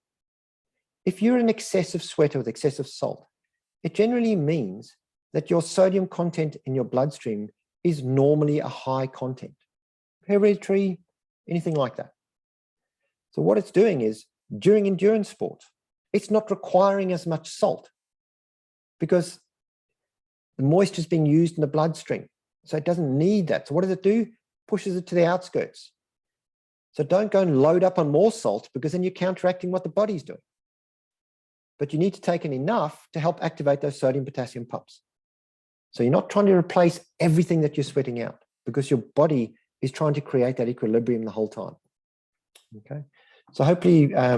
If you're an excessive sweater with excessive salt, it generally means that your sodium content in your bloodstream is normally a high content. Hereditary, anything like that. So what it's doing is, during endurance sport, it's not requiring as much salt because the moisture is being used in the bloodstream. So it doesn't need that. So what does it do? Pushes it to the outskirts. So don't go and load up on more salt because then you're counteracting what the body's doing. But you need to take in enough to help activate those sodium potassium pumps. So you're not trying to replace everything that you're sweating out because your body is trying to create that equilibrium the whole time. Okay. So hopefully, I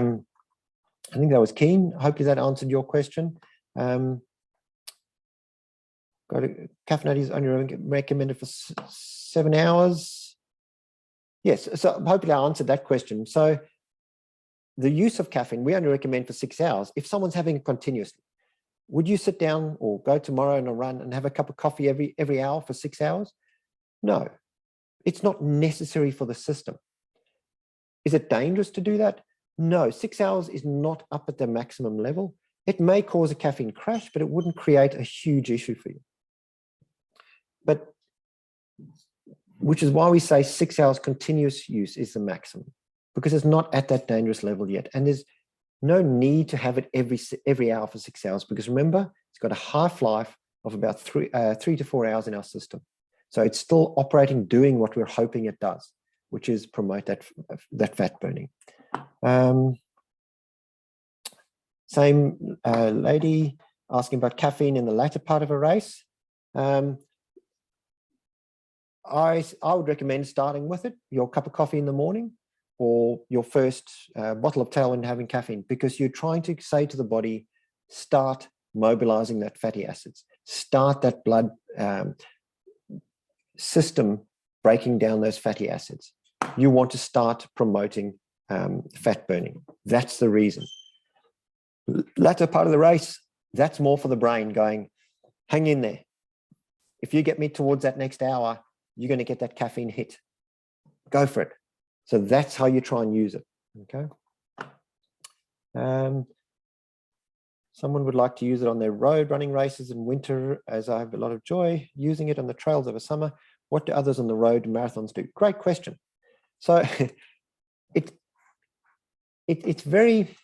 think that was keen. Hopefully that answered your question. Caffeine is only recommended for 7 hours. Yes, so hopefully I answered that question. So the use of caffeine, we only recommend for 6 hours. If someone's having it continuously, would you sit down or go tomorrow on a run and have a cup of coffee every hour for 6 hours? No, it's not necessary for the system. Is it dangerous to do that? No, 6 hours is not up at the maximum level. It may cause a caffeine crash, but it wouldn't create a huge issue for you. But which is why we say 6 hours continuous use is the maximum, because it's not at that dangerous level yet. And there's no need to have it every hour for 6 hours, because remember, it's got a half-life of about 3 to 4 hours in our system. So it's still operating, doing what we're hoping it does, which is promote that fat burning. Same lady asking about caffeine in the latter part of a race. I would recommend starting with it, your cup of coffee in the morning, or your first bottle of Tailwind having caffeine, because you're trying to say to the body, start mobilizing that fatty acids, start that blood system breaking down those fatty acids. You want to start promoting fat burning. That's the reason. Latter part of the race, that's more for the brain going, hang in there. If you get me towards that next hour, you're going to get that caffeine hit. Go for it. So that's how you try and use it. Okay. Someone would like to use it on their road running races in winter, as I have a lot of joy using it on the trails over summer. What do others on the road marathons do? Great question. So it's very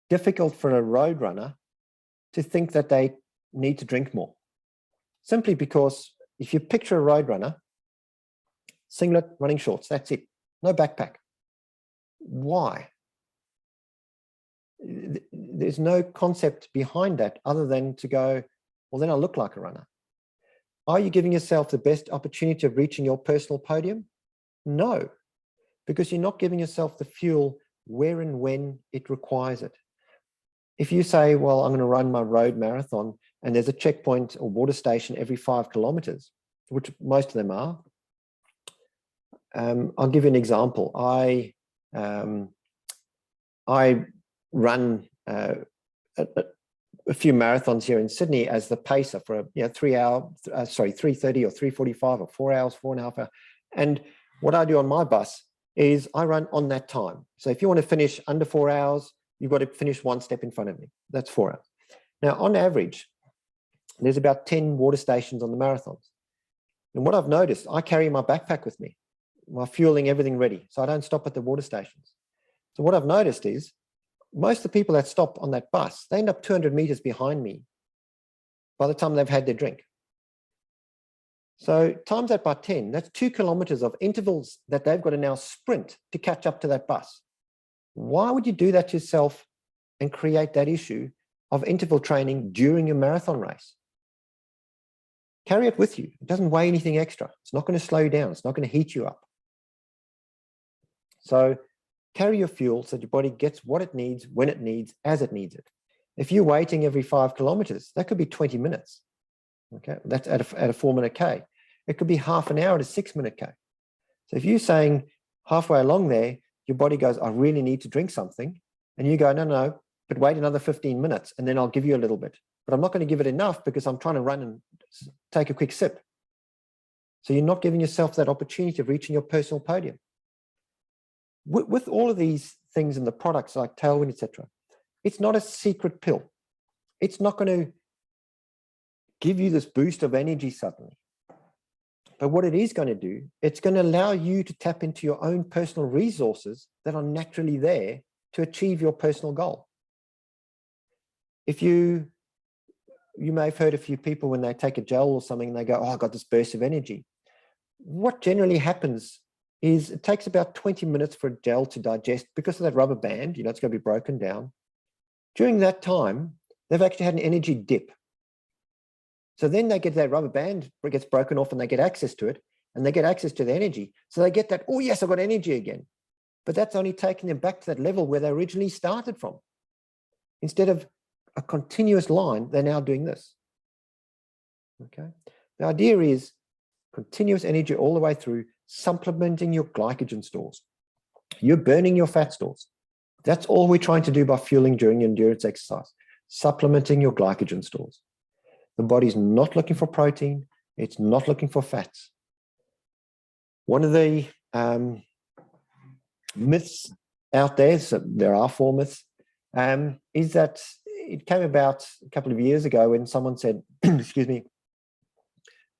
difficult for a road runner to think that they need to drink more. Simply because if you picture a road runner, singlet, running shorts, that's it. No backpack. Why? There's no concept behind that other than to go, well, then I look like a runner. Are you giving yourself the best opportunity of reaching your personal podium? No, because you're not giving yourself the fuel where and when it requires it. If you say, well, I'm going to run my road marathon and there's a checkpoint or water station every 5 kilometers, which most of them are. I'll give you an example. I run a few marathons here in Sydney as the pacer for a 3:30 or 3:45 or 4 hours, 4.5 hours. And what I do on my bus is I run on that time. So if you want to finish under 4 hours, you've got to finish one step in front of me. That's 4 hours. Now, on average, there's about 10 water stations on the marathons. And what I've noticed, I carry my backpack with me, my fueling, everything ready. So I don't stop at the water stations. So what I've noticed is most of the people that stop on that bus, they end up 200 meters behind me by the time they've had their drink. So times that by 10, that's 2 kilometers of intervals that they've got to now sprint to catch up to that bus. Why would you do that to yourself and create that issue of interval training during your marathon race? Carry it with you. It doesn't weigh anything extra. It's not going to slow you down. It's not going to heat you up. So carry your fuel so your body gets what it needs, when it needs, as it needs it. If you're waiting every 5 kilometers, that could be 20 minutes. Okay, that's at a 4-minute K. It could be half an hour at a 6-minute K. So if you're saying halfway along there, your body goes, I really need to drink something. And you go, no, but wait another 15 minutes and then I'll give you a little bit. But I'm not going to give it enough because I'm trying to run and take a quick sip. So you're not giving yourself that opportunity of reaching your personal podium. With all of these things in the products like Tailwind, etc., it's not a secret pill. It's not going to give you this boost of energy suddenly. But what it is going to do, it's going to allow you to tap into your own personal resources that are naturally there to achieve your personal goal. If you may have heard a few people when they take a gel or something, they go, oh, I got this burst of energy. What generally happens is it takes about 20 minutes for a gel to digest because of that rubber band, it's going to be broken down. During that time, they've actually had an energy dip. So then they get that rubber band, it gets broken off and they get access to it and they get access to the energy. So they get that, oh yes, I've got energy again. But that's only taking them back to that level where they originally started from. Instead of a continuous line, they're now doing this. Okay. The idea is continuous energy all the way through, supplementing your glycogen stores. You're burning your fat stores. That's all we're trying to do by fueling during endurance exercise, supplementing your glycogen stores. The body's not looking for protein. It's not looking for fats. One of the myths out there, so there are 4 myths, is that it came about a couple of years ago when someone said, excuse me,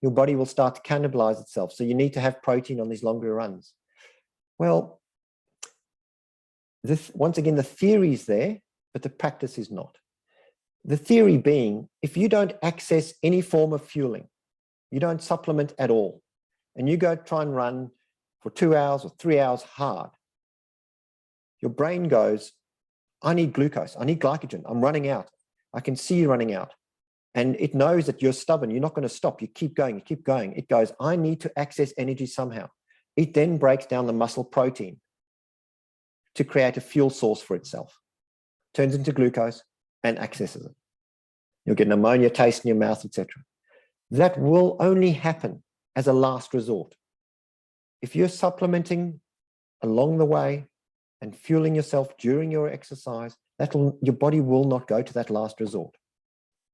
your body will start to cannibalize itself. So you need to have protein on these longer runs. Well, once again, the theory is there, but the practice is not. The theory being, if you don't access any form of fueling, you don't supplement at all, and you go try and run for 2 hours or 3 hours hard, your brain goes, I need glucose, I need glycogen, I'm running out. I can see you running out. And it knows that you're stubborn, you're not going to stop, you keep going, you keep going. It goes, I need to access energy somehow. It then breaks down the muscle protein. to create a fuel source for itself. Turns into glucose and accesses it. You'll get an ammonia taste in your mouth, etc. That will only happen as a last resort. If you're supplementing along the way and fueling yourself during your exercise, your body will not go to that last resort.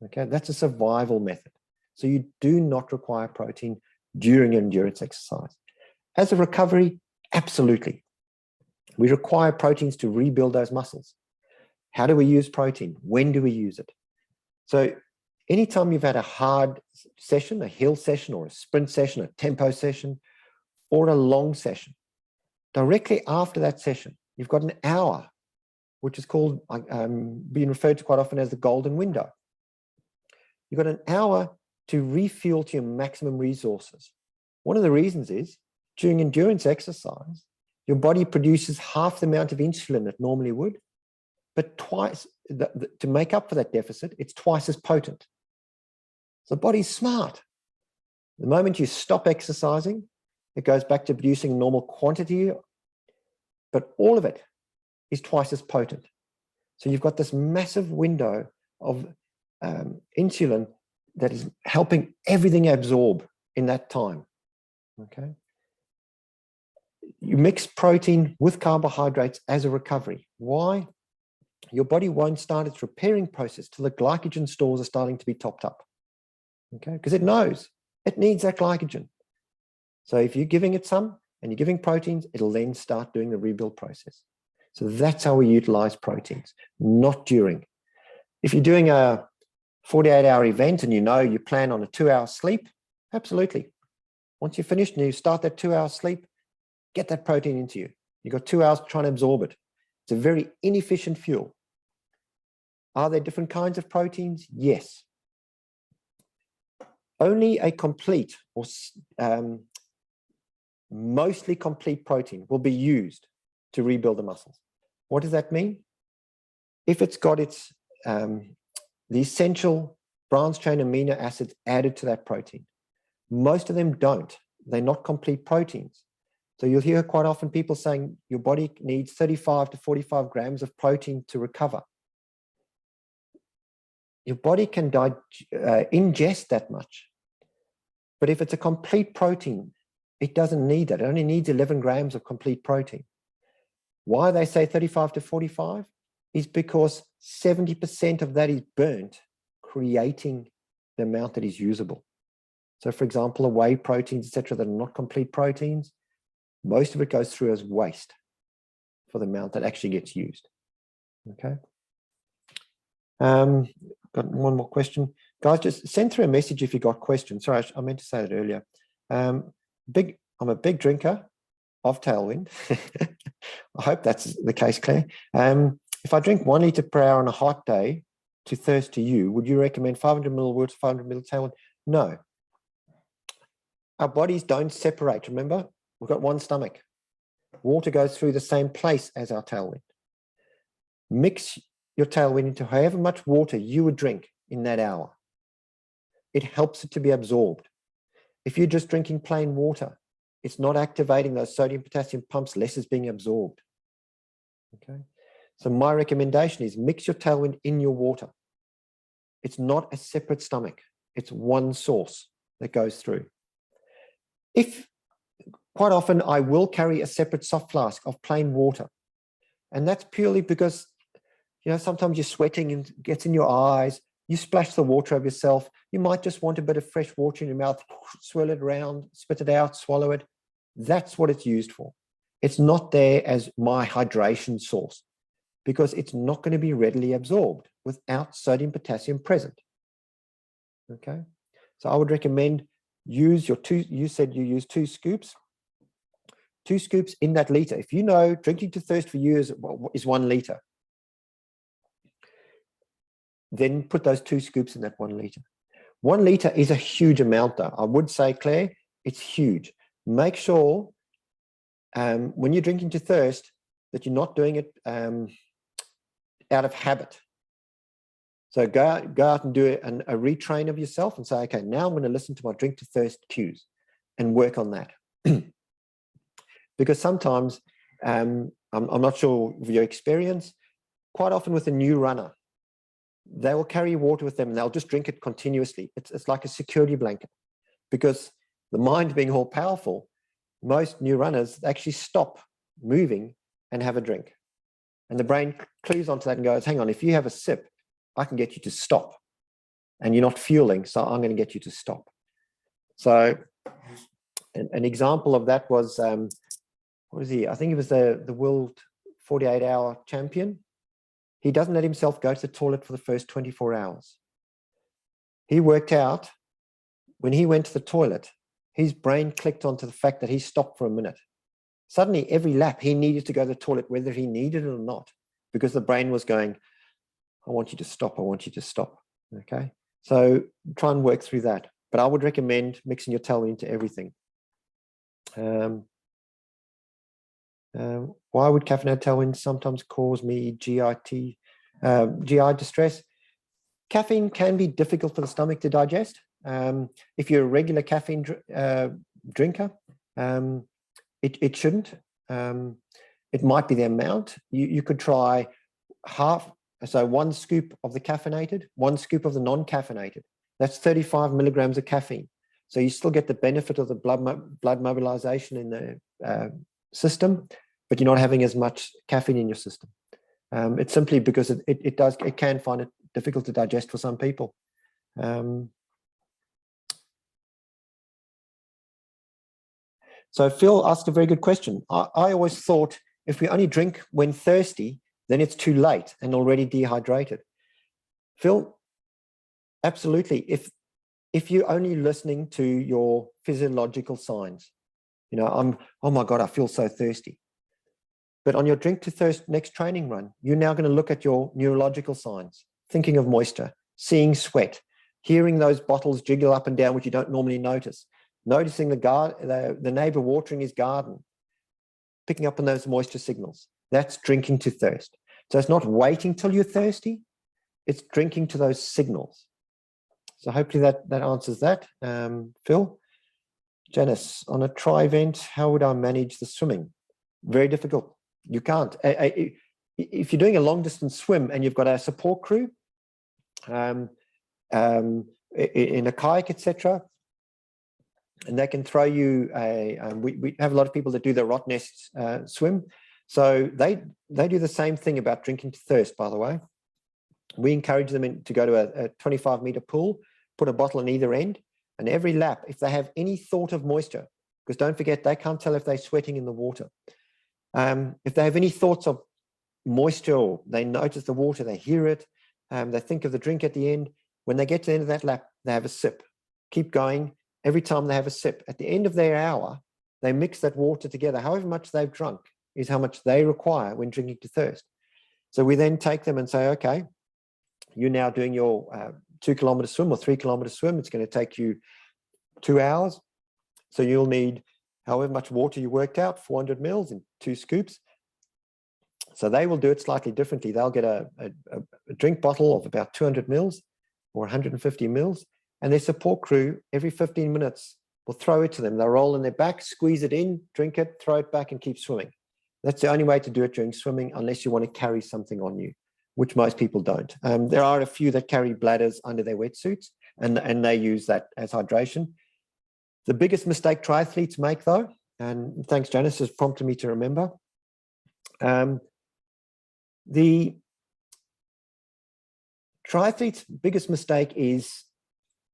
Okay, that's a survival method. So you do not require protein during your endurance exercise. As a recovery, absolutely. We require proteins to rebuild those muscles. How do we use protein? When do we use it? So anytime you've had a hard session, a hill session or a sprint session, a tempo session, or a long session, directly after that session, you've got an hour, which is called, being referred to quite often as the golden window. You've got an hour to refuel to your maximum resources. One of the reasons is during endurance exercise, your body produces half the amount of insulin it normally would, but twice, to make up for that deficit, it's twice as potent. So the body's smart. The moment you stop exercising, it goes back to producing normal quantity, but all of it is twice as potent. So you've got this massive window of insulin that is helping everything absorb in that time. Okay. You mix protein with carbohydrates as a recovery. Why? Your body won't start its repairing process till the glycogen stores are starting to be topped up. Okay, because it knows it needs that glycogen. So if you're giving it some and you're giving proteins, it'll then start doing the rebuild process. So that's how we utilize proteins, not during. If you're doing a 48-hour event and you plan on a 2-hour sleep, absolutely. Once you're finished and you start that 2-hour sleep, get that protein into you. You've got 2 hours to try and absorb it. It's a very inefficient fuel. Are there different kinds of proteins? Yes. Only a complete or mostly complete protein will be used to rebuild the muscles. What does that mean? If it's got its the essential branched chain amino acids added to that protein. Most of them don't. They're not complete proteins. So you'll hear quite often people saying your body needs 35 to 45 grams of protein to recover. Your body can ingest that much. But if it's a complete protein, it doesn't need that. It only needs 11 grams of complete protein. Why they say 35 to 45 is because 70% of that is burnt, creating the amount that is usable. So for example, whey proteins, etc., that are not complete proteins, most of it goes through as waste for the amount that actually gets used. Okay. Got one more question. Guys, just send through a message if you got questions. Sorry, I meant to say that earlier. I'm a big drinker of Tailwind. I hope that's the case, Claire. If I drink 1 litre per hour on a hot day to thirst to you, would you recommend 500 ml water, 500 ml Tailwind? No. Our bodies don't separate. Remember, we've got one stomach. Water goes through the same place as our Tailwind. Mix your Tailwind into however much water you would drink in that hour. It helps it to be absorbed. If you're just drinking plain water, it's not activating those sodium potassium pumps, less is being absorbed. Okay. So my recommendation is mix your Tailwind in your water. It's not a separate stomach. It's one source that goes through. If quite often I will carry a separate soft flask of plain water. And that's purely because, sometimes you're sweating and it gets in your eyes. You splash the water over yourself. You might just want a bit of fresh water in your mouth, swirl it around, spit it out, swallow it. That's what it's used for. It's not there as my hydration source because it's not going to be readily absorbed without sodium potassium present. Okay. So I would recommend use your you said you use 2 scoops. 2 scoops in that liter. If you know drinking to thirst for you is 1 liter, then put those 2 scoops in that 1 liter. 1 liter is a huge amount though. I would say, Claire, it's huge. Make sure when you're drinking to thirst that you're not doing it out of habit. So go out and do a retrain of yourself and say, okay, now I'm going to listen to my drink to thirst cues and work on that. Because sometimes I'm not sure of your experience, quite often with a new runner, they will carry water with them and they'll just drink it continuously. It's like a security blanket, because the mind being all powerful, most new runners actually stop moving and have a drink. And the brain clues onto that and goes, hang on, if you have a sip, I can get you to stop. And you're not fueling, so I'm going to get you to stop. So an example of that was, what was he? I think he was the world 48-hour champion. He doesn't let himself go to the toilet for the first 24 hours. He worked out when he went to the toilet, his brain clicked onto the fact that he stopped for a minute. Suddenly, every lap, he needed to go to the toilet, whether he needed it or not, because the brain was going, I want you to stop. I want you to stop. Okay. So try and work through that. But I would recommend mixing your Tailwind into everything. Why would caffeinated Tailwind sometimes cause me GI distress? Caffeine can be difficult for the stomach to digest. If you're a regular caffeine drinker, it shouldn't. It might be the amount. You could try half, so 1 scoop of the caffeinated, 1 scoop of the non-caffeinated. That's 35 milligrams of caffeine. So you still get the benefit of the blood mobilization in the system, but you're not having as much caffeine in your system. It's simply because it can find it difficult to digest for some people. So Phil asked a very good question. I always thought if we only drink when thirsty, then it's too late and already dehydrated. Phil, absolutely. If you're only listening to your physiological signs, you know, oh my God, I feel so thirsty. But on your drink to thirst next training run, you're now going to look at your neurological signs, thinking of moisture, seeing sweat, hearing those bottles jiggle up and down, which you don't normally notice, noticing the neighbor watering his garden, picking up on those moisture signals. That's drinking to thirst. So it's not waiting till you're thirsty, it's drinking to those signals. So hopefully that answers that. Phil? Janice, on a tri event, how would I manage the swimming? Very difficult. You can't. If you're doing a long distance swim and you've got a support crew in a kayak, etc., and they can throw you we have a lot of people that do the rot nest swim. So they do the same thing about drinking to thirst, by the way. We encourage them to go to a 25-meter pool, put a bottle on either end, and every lap, if they have any thought of moisture, because don't forget, they can't tell if they're sweating in the water. If they have any thoughts of moisture, or they notice the water, they hear it, they think of the drink at the end, when they get to the end of that lap, they have a sip. Keep going. Every time they have a sip, at the end of their hour, they mix that water together. However much they've drunk is how much they require when drinking to thirst. So we then take them and say, okay, you're now doing your 2-kilometer swim or 3-kilometer swim. It's going to take you 2 hours. So you'll need however much water you worked out, 400 mils in 2 scoops. So they will do it slightly differently. They'll get a drink bottle of about 200 mils or 150 mils, and their support crew every 15 minutes will throw it to them. They'll roll on their back, squeeze it in, drink it, throw it back, and keep swimming. That's the only way to do it during swimming, unless you want to carry something on you, which most people don't. There are a few that carry bladders under their wetsuits, and they use that as hydration. The biggest mistake triathletes make, though, and thanks, Janice, has prompted me to remember, the triathlete's biggest mistake is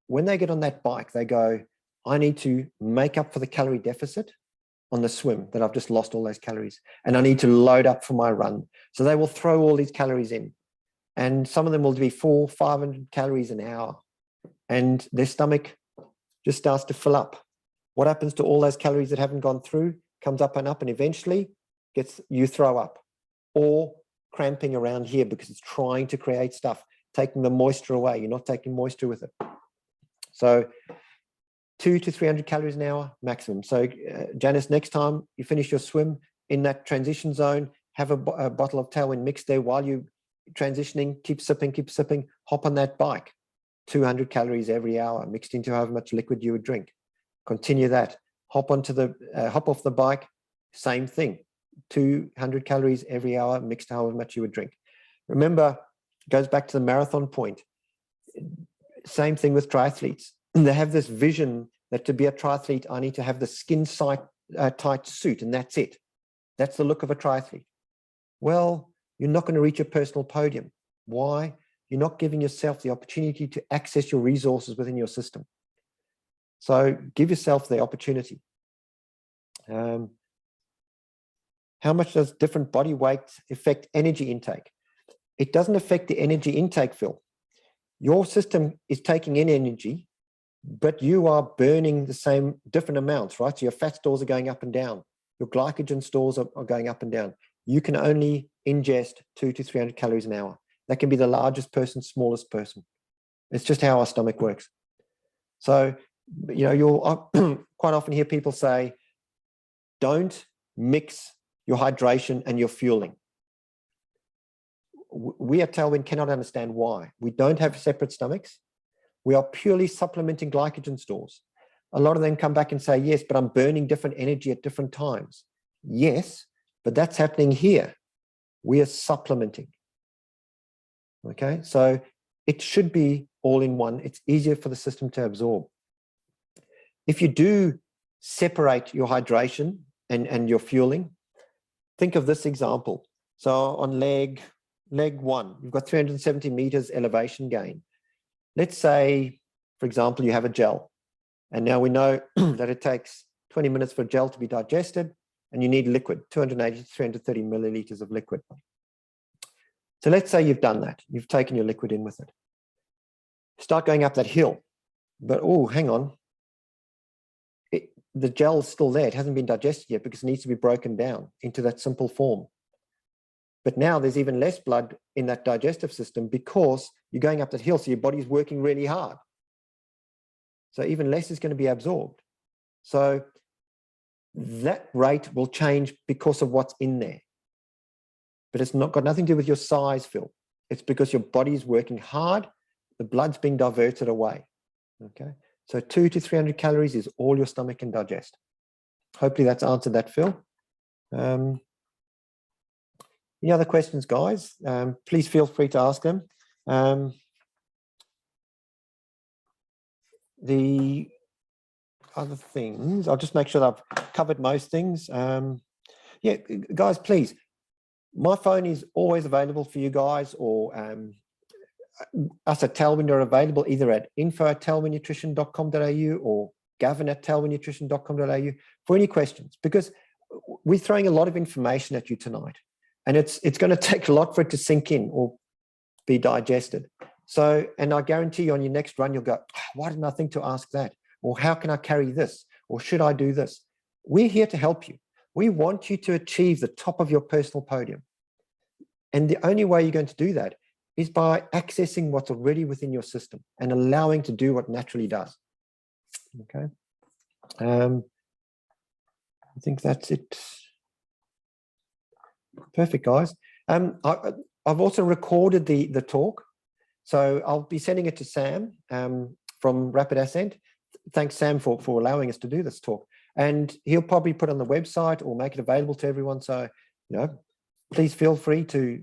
when they get on that bike, they go, I need to make up for the calorie deficit on the swim, that I've just lost all those calories, and I need to load up for my run. So they will throw all these calories in, and some of them will be 400-500 calories an hour, and their stomach just starts to fill up. What happens to all those calories that haven't gone through? Comes up, and eventually you throw up, or cramping around here because it's trying to create stuff, taking the moisture away. You're not taking moisture with it. So 200 to 300 calories an hour maximum. So Janice, next time you finish your swim in that transition zone, have a bottle of Tailwind mixed there while you're transitioning, keep sipping, hop on that bike. 200 calories every hour mixed into however much liquid you would drink. Continue that. Hop off the bike, same thing. 200 calories every hour, mixed however much you would drink. Remember, it goes back to the marathon point. Same thing with triathletes. They have this vision that to be a triathlete, I need to have the skin tight suit, and that's it. That's the look of a triathlete. Well, you're not going to reach your personal podium. Why? You're not giving yourself the opportunity to access your resources within your system. So give yourself the opportunity. How much does different body weight affect energy intake? It doesn't affect the energy intake, Phil. Your system is taking in energy, but you are burning the same different amounts, right? So your fat stores are going up and down. Your glycogen stores are going up and down. You can only ingest 200 to 300 calories an hour. That can be the largest person, smallest person. It's just how our stomach works. So, you know, you'll quite often hear people say, don't mix your hydration and your fueling. We at Tailwind cannot understand why. We don't have separate stomachs. We are purely supplementing glycogen stores. A lot of them come back and say, yes, but I'm burning different energy at different times. Yes, but that's happening here. We are supplementing. Okay, so it should be all in one. It's easier for the system to absorb. If you do separate your hydration and your fueling, think of this example. So on leg one, you've got 370 meters elevation gain. Let's say, for example, you have a gel. And now we know that it takes 20 minutes for a gel to be digested, and you need liquid, 280 to 330 milliliters of liquid. So let's say you've done that. You've taken your liquid in with it. Start going up that hill. But, oh, hang on. The gel's still there. It hasn't been digested yet because it needs to be broken down into that simple form. But now there's even less blood in that digestive system because you're going up that hill, so your body's working really hard. So even less is going to be absorbed. So that rate will change because of what's in there. But it's not got nothing to do with your size, Phil. It's because your body's working hard, the blood's being diverted away. Okay. So 200 to 300 calories is all your stomach can digest. Hopefully that's answered that, Phil. Any other questions, guys? Please feel free to ask them. The other things, I'll just make sure that I've covered most things. Yeah, guys, please. My phone is always available for you guys, or us at Tailwind are available either at info@tailwindnutrition.com.au or Gavin@tailwindnutrition.com.au for any questions, because we're throwing a lot of information at you tonight, and it's going to take a lot for it to sink in or be digested. So, and I guarantee you on your next run, you'll go, why didn't I think to ask that? Or how can I carry this? Or should I do this? We're here to help you. We want you to achieve the top of your personal podium. And the only way you're going to do that is by accessing what's already within your system and allowing to do what naturally does. Okay. I think that's it. Perfect, guys. I've also recorded the talk. So I'll be sending it to Sam from Rapid Ascent. Thanks, Sam, for allowing us to do this talk. And he'll probably put it on the website or make it available to everyone. So, you know, please feel free to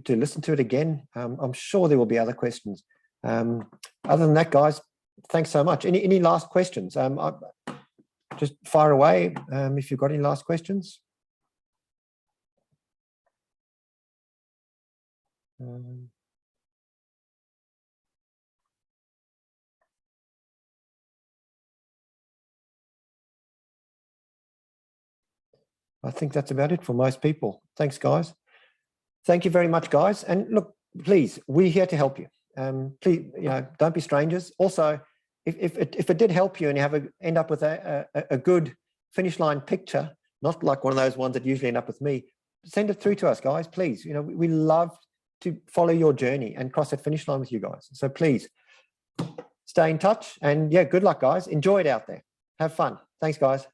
listen to it again. I'm sure there will be other questions. Other than that, guys, thanks so much. Any last questions? Just fire away if you've got any last questions. I think that's about it for most people. Thanks, guys. Thank you very much, guys. And look, please, we're here to help you. Please, you know, don't be strangers. Also, if it did help you and you end up with a good finish line picture, not like one of those ones that usually end up with me, send it through to us, guys. Please, you know, we love to follow your journey and cross that finish line with you guys. So please stay in touch, and yeah, good luck, guys. Enjoy it out there. Have fun. Thanks, guys.